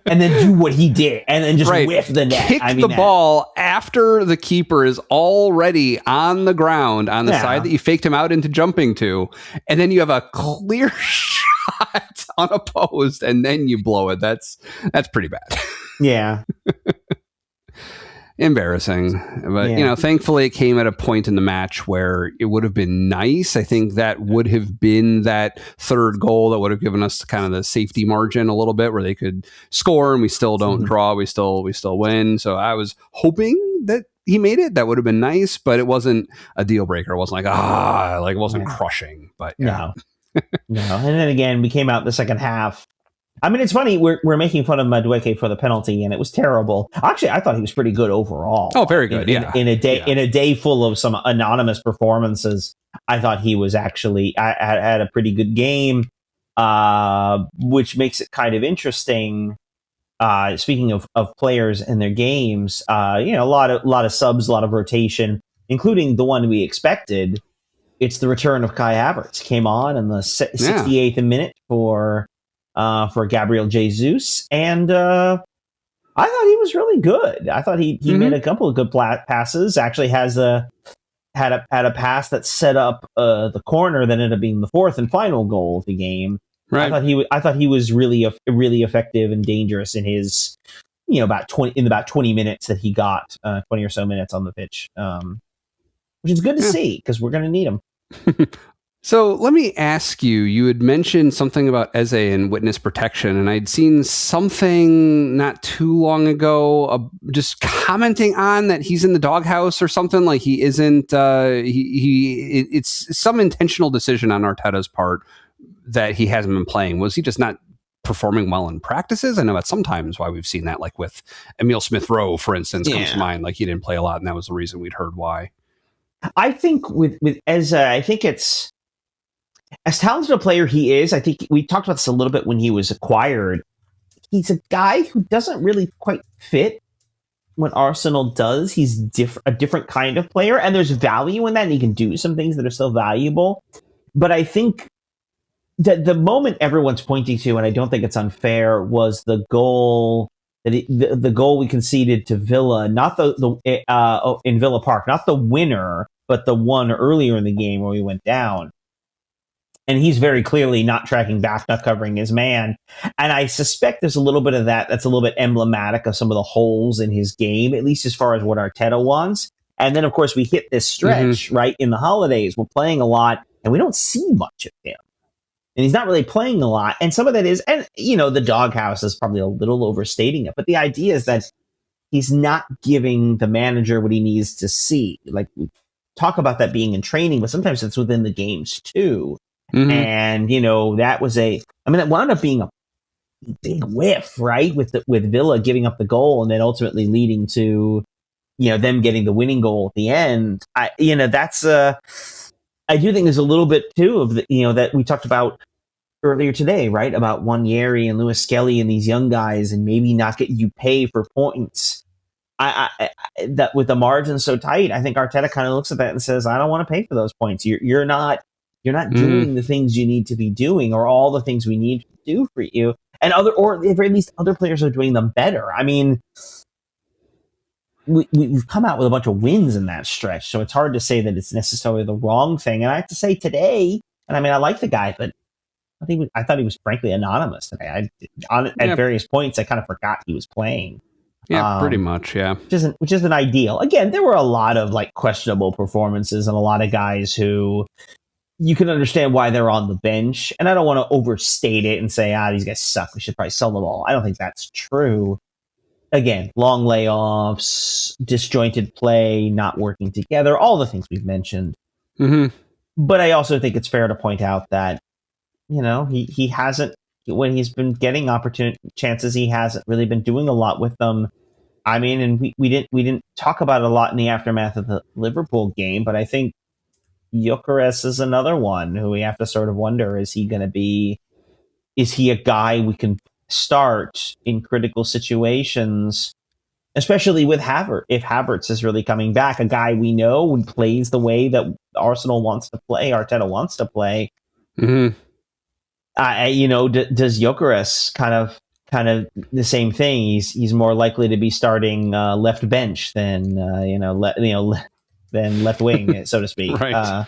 and then do what he did and then just whiff the net. Kick the ball after the keeper is already on the ground on the side that you faked him out into jumping to, and then you have a clear shot unopposed, and then you blow it. That's pretty bad. Yeah. Embarrassing, but thankfully it came at a point in the match where it would have been nice. I think that would have been that third goal that would have given us kind of the safety margin a little bit, where they could score and we still don't draw, we still win. So I was hoping that he made it. That would have been nice, but it wasn't a deal breaker. It wasn't it wasn't crushing. But no. And then again, we came out the second half. I mean, it's funny, we're making fun of Madueke for the penalty, and it was terrible. Actually, I thought he was pretty good overall. Oh, very good, in a day full of some anonymous performances, I thought he was actually had a pretty good game, which makes it kind of interesting. Speaking of players and their games, a lot of subs, a lot of rotation, including the one we expected. It's the return of Kai Havertz. Came on in the 68th minute for Gabriel Jesus, and I thought he was really good. I thought he made a couple of good passes. Actually, had a pass that set up the corner that ended up being the fourth and final goal of the game. Right. I thought he was really effective and dangerous in his about 20 minutes that he got 20 or so minutes on the pitch, which is good to see because we're going to need him. So let me ask you, you had mentioned something about Eze and witness protection, and I'd seen something not too long ago just commenting on that he's in the doghouse or something, like he isn't, it's some intentional decision on Arteta's part that he hasn't been playing. Was he just not performing well in practices? I know that's sometimes why we've seen that, like with Emile Smith-Rowe, for instance, comes to mind, like he didn't play a lot, and that was the reason we'd heard why. I think with Eze, I think it's, as talented a player he is, I think we talked about this a little bit when he was acquired. He's a guy who doesn't really quite fit what Arsenal does. He's a different kind of player, and there's value in that, and he can do some things that are still valuable. But I think that the moment everyone's pointing to, and I don't think it's unfair, was the goal that the goal we conceded to Villa, not in Villa Park, not the winner, but the one earlier in the game where we went down. And he's very clearly not tracking back, not covering his man. And I suspect there's a little bit of that that's a little bit emblematic of some of the holes in his game, at least as far as what Arteta wants. And then, of course, we hit this stretch, right, in the holidays. We're playing a lot, and we don't see much of him. And he's not really playing a lot. And some of that is, and, the doghouse is probably a little overstating it. But the idea is that he's not giving the manager what he needs to see. Like, we talk about that being in training, but sometimes it's within the games, too. And that wound up being a big whiff, right? With Villa giving up the goal and then ultimately leading to them getting the winning goal at the end. I do think there's a little bit too of the that we talked about earlier today, right? About Wanjeri and Lewis-Skelly and these young guys, and maybe not get you pay for points. That with the margin so tight, I think Arteta kind of looks at that and says, I don't want to pay for those points. You're not doing the things you need to be doing, or all the things we need to do for you. And or at the very least, other players are doing them better. I mean, we've come out with a bunch of wins in that stretch, so it's hard to say that it's necessarily the wrong thing. And I have to say today, and I mean, I like the guy, but I thought he was frankly anonymous today. At various points, I kind of forgot he was playing. Yeah, pretty much, yeah. Which isn't ideal. Again, there were a lot of questionable performances and a lot of guys who you can understand why they're on the bench. And I don't want to overstate it and say, these guys suck, we should probably sell them all. I don't think that's true. Again, long layoffs, disjointed play, not working together, all the things we've mentioned. But I also think it's fair to point out that, he hasn't, when he's been getting chances, he hasn't really been doing a lot with them. I mean, and we didn't talk about it a lot in the aftermath of the Liverpool game, but I think Gyökeres is another one who we have to sort of wonder, is he a guy we can start in critical situations, especially with Havertz, if Havertz is really coming back, a guy we know and plays the way that Arsenal wants to play, Arteta wants to play. Mm-hmm. Does Gyökeres kind of the same thing? He's more likely to be starting left bench than than left wing, so to speak. Right.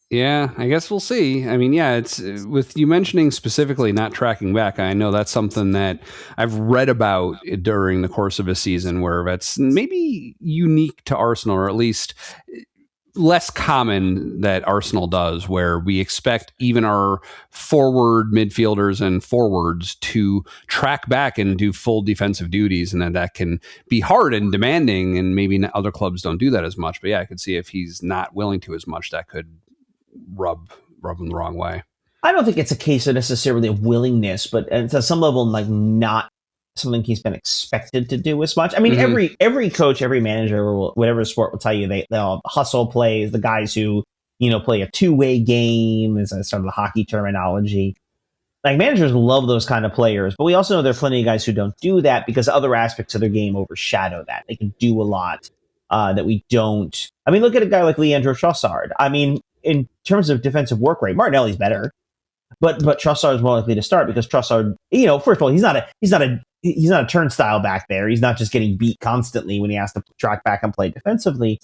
Yeah, I guess we'll see. I mean, yeah, it's with you mentioning specifically not tracking back. I know that's something that I've read about during the course of a season where that's maybe unique to Arsenal, or at least less common that Arsenal does, where we expect even our forward midfielders and forwards to track back and do full defensive duties, and that can be hard and demanding, and maybe other clubs don't do that as much. But yeah, I could see if he's not willing to as much, that could rub him the wrong way. I don't think it's a case of necessarily of willingness, but to some level, like not something he's been expected to do as much. I mean, every coach, every manager, or whatever sport will tell you they'll hustle plays. The guys who play a two-way game is sort of the hockey terminology. Like, managers love those kind of players, but we also know there are plenty of guys who don't do that because other aspects of their game overshadow that. They can do a lot that we don't. I mean, look at a guy like Leandro Trossard. I mean, in terms of defensive work rate, Martinelli's better, but Trossard is more likely to start because Trossard, first of all, he's not a turnstile back there. He's not just getting beat constantly when he has to track back and play defensively.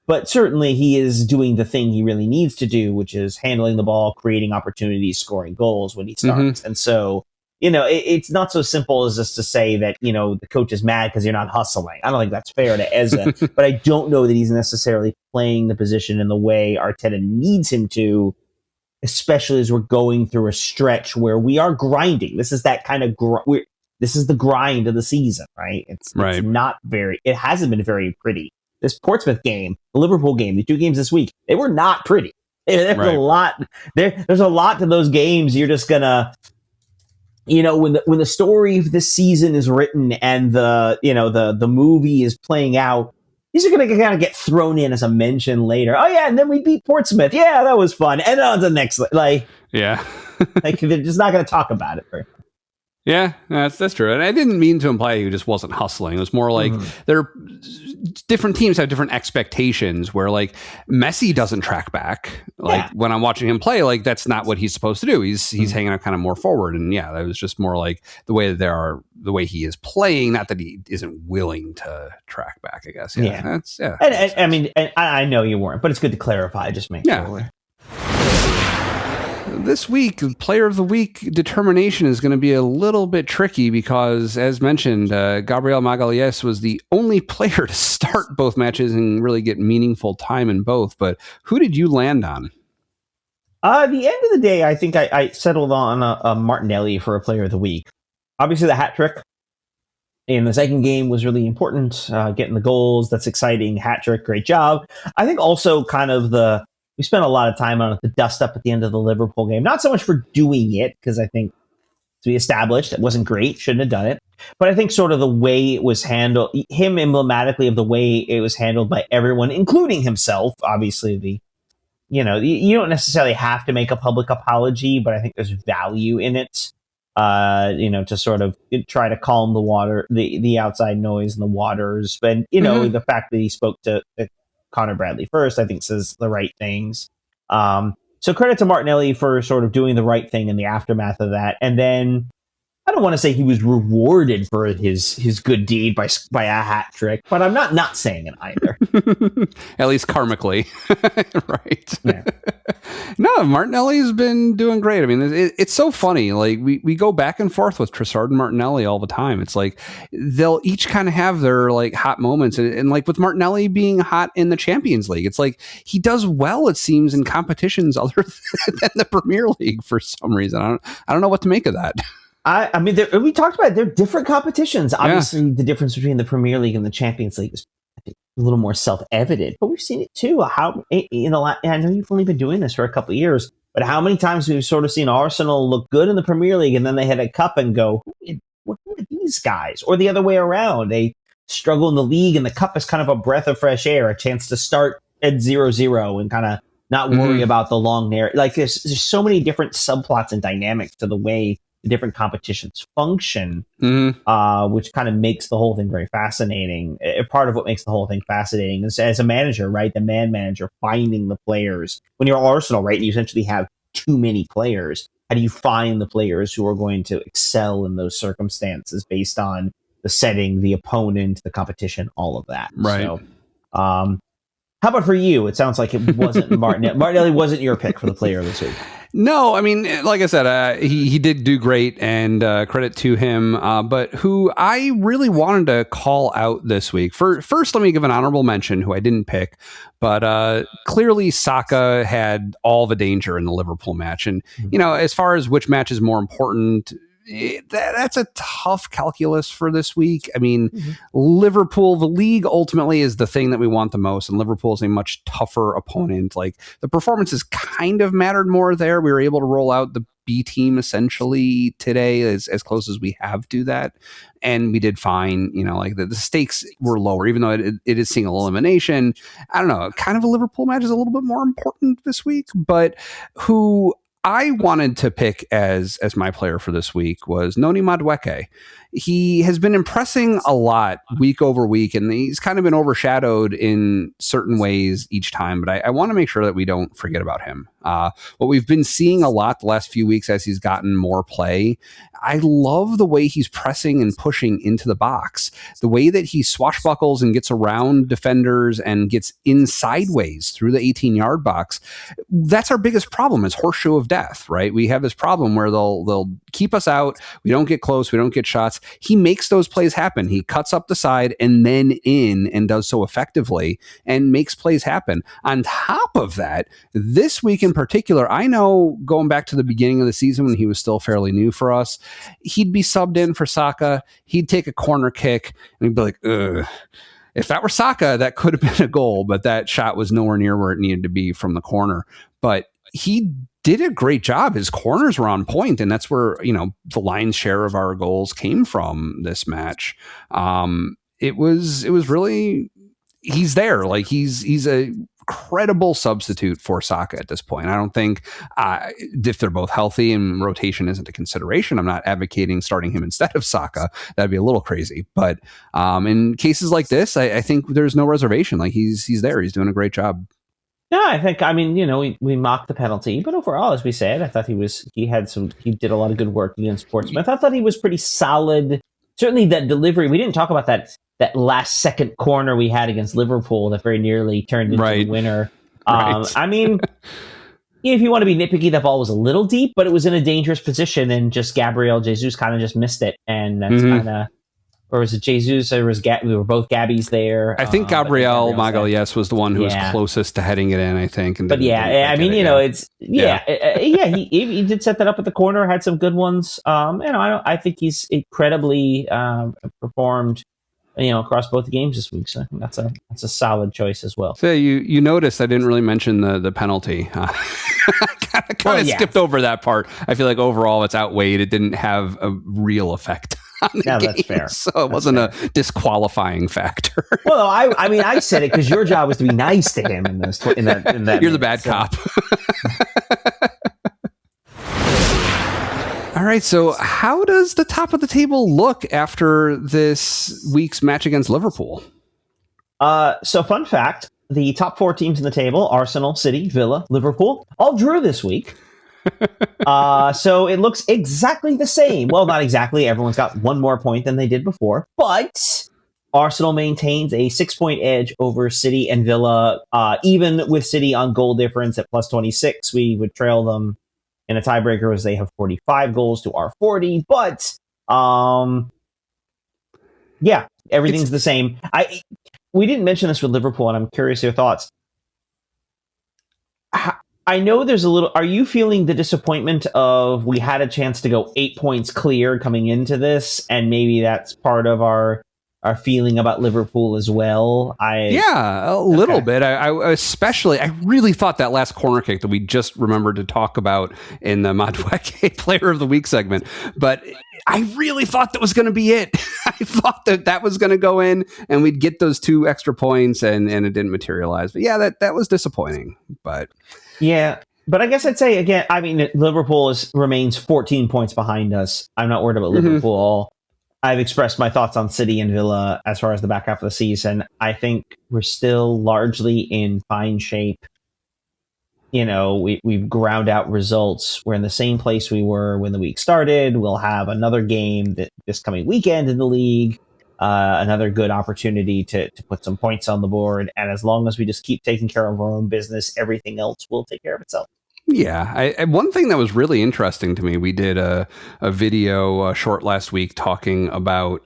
But certainly he is doing the thing he really needs to do, which is handling the ball, creating opportunities, scoring goals when he starts. And so, it's not so simple as just to say that, the coach is mad because you're not hustling. I don't think that's fair to Eze, but I don't know that he's necessarily playing the position in the way Arteta needs him to, especially as we're going through a stretch where we are grinding. This is that kind of this is the grind of the season, right? It's not it hasn't been very pretty. This Portsmouth game, the Liverpool game, the two games this week, they were not pretty. There's a lot. There's a lot to those games. You're just gonna, when the story of this season is written and the movie is playing out, these are gonna kind of get thrown in as a mention later. Oh yeah, and then we beat Portsmouth. Yeah, that was fun. And on to the next, yeah, like they're just not gonna talk about it very much. Yeah, that's true. And I didn't mean to imply he just wasn't hustling. It was more like different teams have different expectations where, like, Messi doesn't track back. Like, when I'm watching him play, like, that's not what he's supposed to do. He's hanging out kind of more forward. And yeah, that was just more like the way he is playing, not that he isn't willing to track back, I guess. And I mean, I know you weren't, but it's good to clarify. Just make sure. This week, Player of the Week determination is going to be a little bit tricky because, as mentioned, Gabriel Magalhães was the only player to start both matches and really get meaningful time in both. But who did you land on? At the end of the day, I think I settled on a Martinelli for a Player of the Week. Obviously, the hat trick in the second game was really important. Getting the goals, that's exciting. Hat trick, great job. I think also kind of we spent a lot of time on it, the dust up at the end of the Liverpool game. Not so much for doing it, because I think to be established, it wasn't great, shouldn't have done it. But I think sort of the way it was handled, him emblematically of the way it was handled by everyone, including himself. Obviously, you don't necessarily have to make a public apology, but I think there's value in it. To sort of try to calm the water, the outside noise in the waters. But, the fact that he spoke to Connor Bradley first, I think, says the right things. So credit to Martinelli for sort of doing the right thing in the aftermath of that. And then I don't want to say he was rewarded for his good deed by a hat trick, but I'm not saying it either. At least karmically. Right. Yeah. No, Martinelli's been doing great. I mean, it's so funny. Like, we go back and forth with Trossard and Martinelli all the time. It's like they'll each kind of have their like hot moments. And like with Martinelli being hot in the Champions League, it's like he does well, it seems, in competitions other than the Premier League for some reason. I don't know what to make of that. I mean, we talked about it. They're different competitions. Obviously, the difference between the Premier League and the Champions League is, I think, a little more self-evident. But we've seen it too. How I know you've only been doing this for a couple of years, but how many times we've sort of seen Arsenal look good in the Premier League and then they hit a cup and go, "What are these guys?" Or the other way around, they struggle in the league and the cup is kind of a breath of fresh air, a chance to start at 0-0 and kind of not worry about the long narrative. Like there's so many different subplots and dynamics to the way the different competitions function, which kind of makes the whole thing very fascinating. Part of what makes the whole thing fascinating is, as a manager, right, the man manager finding the players. When you're Arsenal, right, you essentially have too many players. How do you find the players who are going to excel in those circumstances based on the setting, the opponent, the competition, all of that? Right. So, how about for you? It sounds like it wasn't Martinelli. Martinelli wasn't your pick for the player this week. No, I mean, like I said, he did do great, and credit to him. But who I really wanted to call out this week, first, let me give an honorable mention, who I didn't pick, but clearly Saka had all the danger in the Liverpool match. And, as far as which match is more important, that's a tough calculus for this week. I mean, Liverpool, the league ultimately is the thing that we want the most, and Liverpool is a much tougher opponent. Like, the performances kind of mattered more there. We were able to roll out the B team essentially today as close as we have to that, and we did fine. Like the stakes were lower, even though it is single elimination. I don't know, kind of a Liverpool match is a little bit more important this week, but who I wanted to pick as my player for this week was Noni Madueke. He has been impressing a lot week over week, and he's kind of been overshadowed in certain ways each time, but I want to make sure that we don't forget about him. What we've been seeing a lot the last few weeks as he's gotten more play, I love the way he's pressing and pushing into the box, the way that he swashbuckles and gets around defenders and gets in sideways through the 18-yard box. That's our biggest problem, is horseshoe of death, right? We have this problem where they'll keep us out. We don't get close. We don't get shots. He makes those plays happen. He cuts up the side and then in, and does so effectively and makes plays happen. On top of that, this week in particular, I know going back to the beginning of the season when he was still fairly new for us, he'd be subbed in for Saka. He'd take a corner kick and he'd be like, ugh. If that were Saka, that could have been a goal, but that shot was nowhere near where it needed to be from the corner. But he did a great job. His corners were on point, and that's where, the lion's share of our goals came from this match. It was really, he's there. Like he's a credible substitute for Saka at this point. I don't think if they're both healthy and rotation isn't a consideration, I'm not advocating starting him instead of Saka. That'd be a little crazy. But in cases like this, I think there's no reservation. Like he's there. He's doing a great job. Yeah, I think, we mocked the penalty, but overall, as we said, I thought he did a lot of good work against Portsmouth. I thought he was pretty solid. Certainly that delivery, we didn't talk about that last second corner we had against Liverpool that very nearly turned into the winner. Right. I mean, if you want to be nitpicky, that ball was a little deep, but it was in a dangerous position, and just Gabriel Jesus kind of just missed it. And that's kind of, or was it Jesus? Or we were both Gabbies there. I think Gabriel Magalhaes was the one who was closest to heading it in, I think. And but he did set that up at the corner, had some good ones. I think he's incredibly performed, across both games this week. So I think that's a solid choice as well. So you noticed I didn't really mention the penalty. Kind of skipped over that part. I feel like overall it's outweighed. It didn't have a real effect. That's fair. So it wasn't a disqualifying factor. Well, I said it because your job was to be nice to him in that. You're the bad cop. All right. So how does the top of the table look after this week's match against Liverpool? So fun fact: the top 4 teams in the table: Arsenal, City, Villa, Liverpool, all drew this week. So it looks exactly the same. Well, not exactly. Everyone's got one more point than they did before, but Arsenal maintains a 6-point edge over City and Villa. Even with City on goal difference at plus 26, we would trail them in a tiebreaker as they have 45 goals to our 40. But everything's the same. We didn't mention this with Liverpool, and I'm curious your thoughts. I know there's a little. Are you feeling the disappointment of we had a chance to go 8 points clear coming into this, and maybe that's part of our feeling about Liverpool as well? A little bit. I really thought that last corner kick that we just remembered to talk about in the Madueke Player of the Week segment, but I really thought that was going to be it. I thought that was going to go in and we'd get those 2 extra points, and it didn't materialize. But yeah, that was disappointing. But yeah. But I guess I'd say, again, Liverpool remains 14 points behind us. I'm not worried about Liverpool. I've expressed my thoughts on City and Villa as far as the back half of the season. I think we're still largely in fine shape. we've ground out results. We're in the same place we were when the week started. We'll have another game this coming weekend in the league, another good opportunity to put some points on the board. And as long as we just keep taking care of our own business, everything else will take care of itself. Yeah, one thing that was really interesting to me, we did a video short last week talking about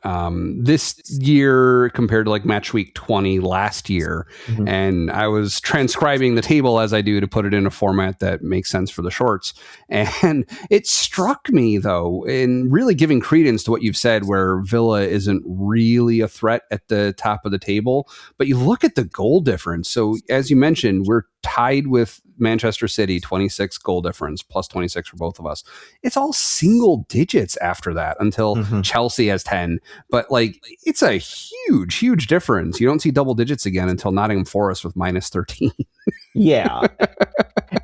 this year compared to like match week 20 last year. Mm-hmm. And I was transcribing the table as I do to put it in a format that makes sense for the shorts. And it struck me, though, in really giving credence to what you've said, where Villa isn't really a threat at the top of the table. But you look at the goal difference. So as you mentioned, we're tied with Manchester City, 26 goal difference, plus 26 for both of us. It's all single digits after that until Chelsea has 10. But like, it's a huge difference. You don't see double digits again until Nottingham Forest with minus 13. Yeah.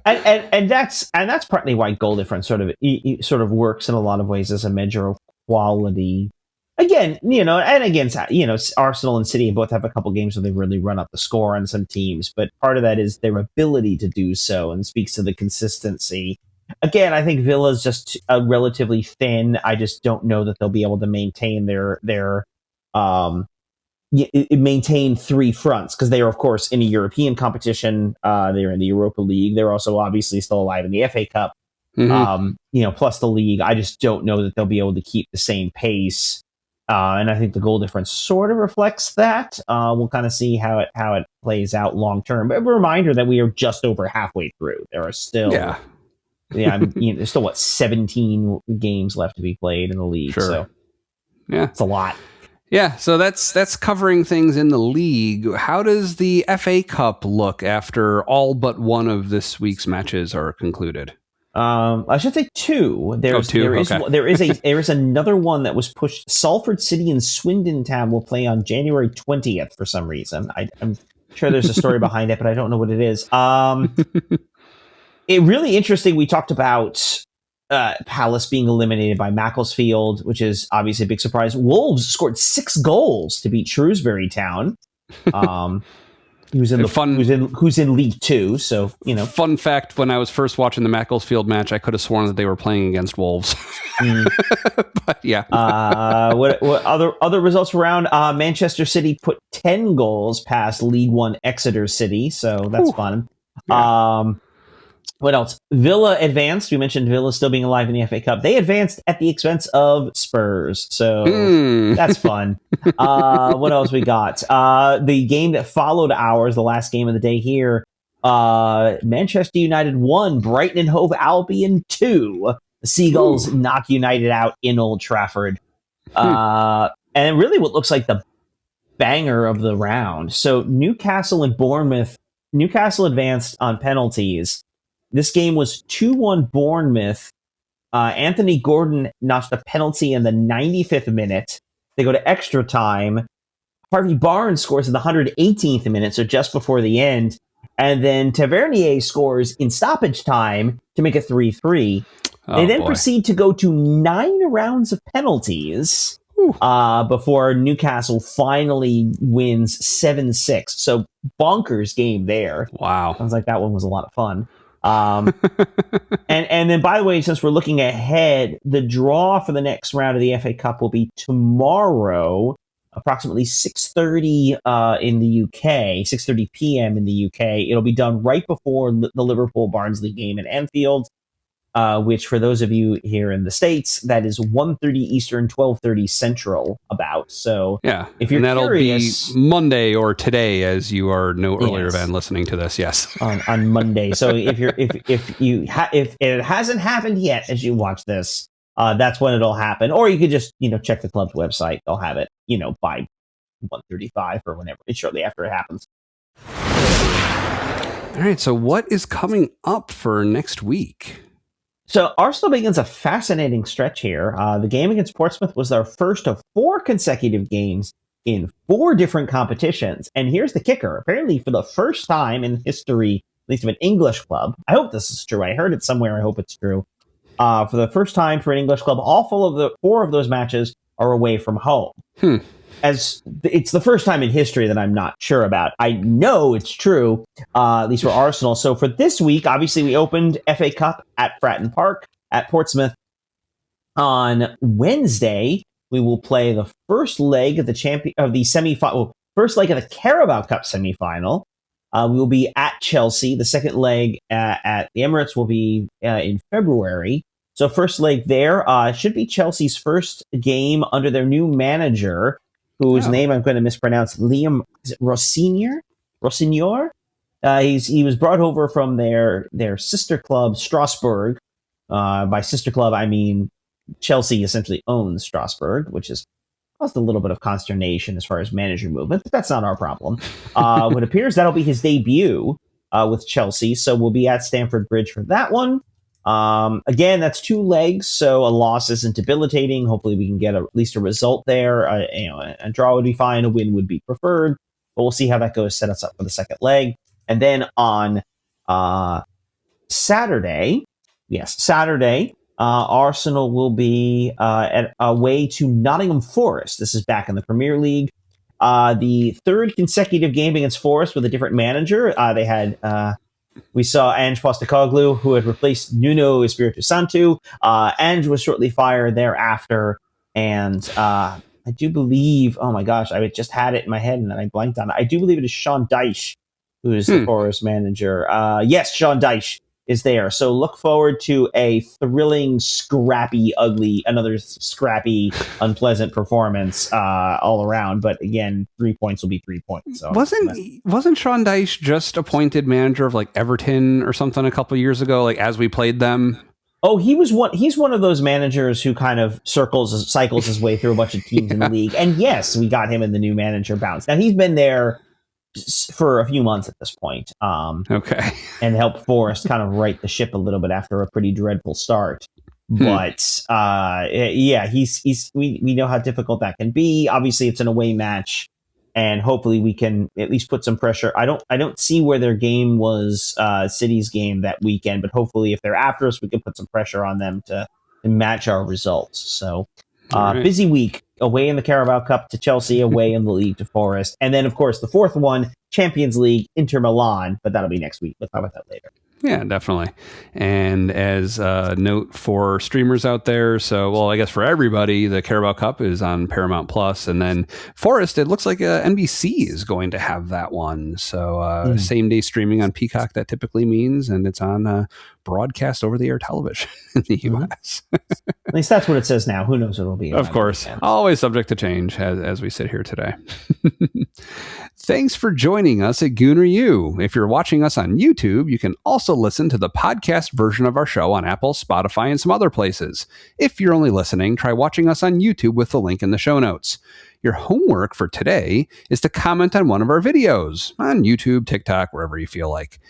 and that's partly why goal difference sort of works in a lot of ways as a measure of quality. Again, and against, Arsenal and City both have a couple games where they really run up the score on some teams, but part of that is their ability to do so and speaks to the consistency. Again, I think Villa's just relatively thin. I just don't know that they'll be able to maintain maintain three fronts, because they are, of course, in a European competition. They're in the Europa League. They're also obviously still alive in the FA Cup. Mm-hmm. Plus the league. I just don't know that they'll be able to keep the same pace. And I think the goal difference sort of reflects that. We'll kind of see how it plays out long term. But a reminder that we are just over halfway through. There are still, there's still 17 games left to be played in the league. Sure. So yeah, it's a lot. Yeah, so that's covering things in the league. How does the FA Cup look after all but one of this week's matches are concluded? I should say two. There is another one that was pushed. Salford City and Swindon Town will play on January 20th for some reason. I'm sure there's a story behind it, but I don't know what it is. It really interesting. We talked about Palace being eliminated by Macclesfield, which is obviously a big surprise. Wolves scored 6 goals to beat Shrewsbury Town. Who's in League Two, so Fun fact: when I was first watching the Macclesfield match, I could have sworn that they were playing against Wolves. But yeah. What other results around? Manchester City put 10 goals past League One Exeter City, so that's fun. Yeah. What else? Villa advanced. We mentioned Villa still being alive in the FA Cup. They advanced at the expense of Spurs, so that's fun. What else we got? The game that followed ours, the last game of the day here, Manchester United 1, Brighton and Hove Albion 2. The Seagulls knock United out in Old Trafford. And really what looks like the banger of the round. So Newcastle and Bournemouth. Newcastle advanced on penalties. This game was 2-1 Bournemouth. Anthony Gordon notched a penalty in the 95th minute. They go to extra time. Harvey Barnes scores in the 118th minute, so just before the end. And then Tavernier scores in stoppage time to make it 3-3. They then proceed to go to 9 rounds of penalties before Newcastle finally wins 7-6. So bonkers game there. Wow. Sounds like that one was a lot of fun. And then, by the way, since we're looking ahead, the draw for the next round of the FA Cup will be tomorrow, approximately 6:30 in the UK, 6:30 p.m. in the UK. It'll be done right before the Liverpool Barnsley game in Anfield, which for those of you here in the States, that is 1:30 Eastern, 12:30 Central about. So yeah, if you're curious, be Monday or today, as you are no earlier than listening to this. Yes, on Monday. So if it hasn't happened yet as you watch this, that's when it'll happen. Or you could just check the club's website. They'll have it by 1:35 or whenever. It's shortly after it happens. All right. So what is coming up for next week? So Arsenal begins a fascinating stretch here. The game against Portsmouth was their first of 4 consecutive games in 4 different competitions. And here's the kicker. Apparently for the first time in history, at least of an English club, I hope this is true. I heard it somewhere. I hope it's true. For the first time for an English club, all 4 of those matches are away from home. as it's the first time in history that I'm not sure about. I know it's true, at least for Arsenal. So for this week, obviously we opened FA Cup at Fratton Park at Portsmouth. On Wednesday, we will play the first leg of the semi-final, first leg of the Carabao Cup semi-final. We will be at Chelsea. The second leg at the Emirates will be in February. So first leg there should be Chelsea's first game under their new manager, whose name I'm going to mispronounce. Liam, is it Rossignol? He was brought over from their sister club, Strasbourg. By sister club, I mean Chelsea essentially owns Strasbourg, which has caused a little bit of consternation as far as manager movement, but that's not our problem. It appears that'll be his debut with Chelsea, so we'll be at Stamford Bridge for that one. Again, that's 2 legs, so a loss isn't debilitating. Hopefully we can get at least a result there. A draw would be fine, a win would be preferred, but we'll see how that goes, set us up for the second leg. And then on Saturday, Arsenal will be away to Nottingham Forest. This is back in the Premier League. The third consecutive game against Forest with a different manager. We saw Ange Postecoglou, who had replaced Nuno Espirito Santo. Ange was shortly fired thereafter. And I do believe, oh my gosh, I just had it in my head and then I blanked on it. I do believe it is Sean Dyche, who is the Forest manager. Yes, Sean Dyche is there. So look forward to a thrilling, scrappy, unpleasant performance all around. But again, 3 points will be 3 points. So wasn't Sean Dyche just appointed manager of like Everton or something a couple of years ago, like as we played them? Oh, he's one of those managers who kind of cycles his way through a bunch of teams in the league. And yes, we got him in the new manager bounce. Now he's been there for a few months at this point. Okay. And helped Forest kind of right the ship a little bit after a pretty dreadful start. But we know how difficult that can be. Obviously, it's an away match, and hopefully we can at least put some pressure. I don't see where their game was, City's game that weekend, but hopefully if they're after us, we can put some pressure on them to match our results. So busy week. Away in the Carabao Cup to Chelsea, away in the league to Forest. And then, of course, the fourth one, Champions League, Inter Milan, but that'll be next week. We'll talk about that later. Yeah, definitely. And as a note for streamers out there, I guess for everybody, the Carabao Cup is on Paramount Plus, and then Forest, it looks like NBC is going to have that one. So same day streaming on Peacock, that typically means, and it's on broadcast over the air television in the US. At least that's what it says now. Who knows what it'll be? Of course, always subject to change as we sit here today. Thanks for joining us at Gooner U. If you're watching us on YouTube, you can also listen to the podcast version of our show on Apple, Spotify, and some other places. If you're only listening, try watching us on YouTube with the link in the show notes. Your homework for today is to comment on one of our videos on YouTube, TikTok, wherever you feel like.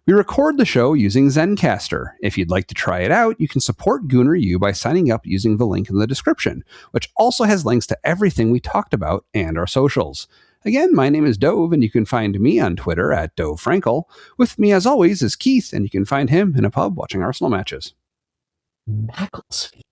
We record the show using Zencaster. If you'd like to try it out, you can support Gooner U by signing up using the link in the description, which also has links to everything we talked about and our socials. Again, my name is Dove, and you can find me on Twitter at Dove Frankel. With me, as always, is Keith, and you can find him in a pub watching Arsenal matches. Macclesfield.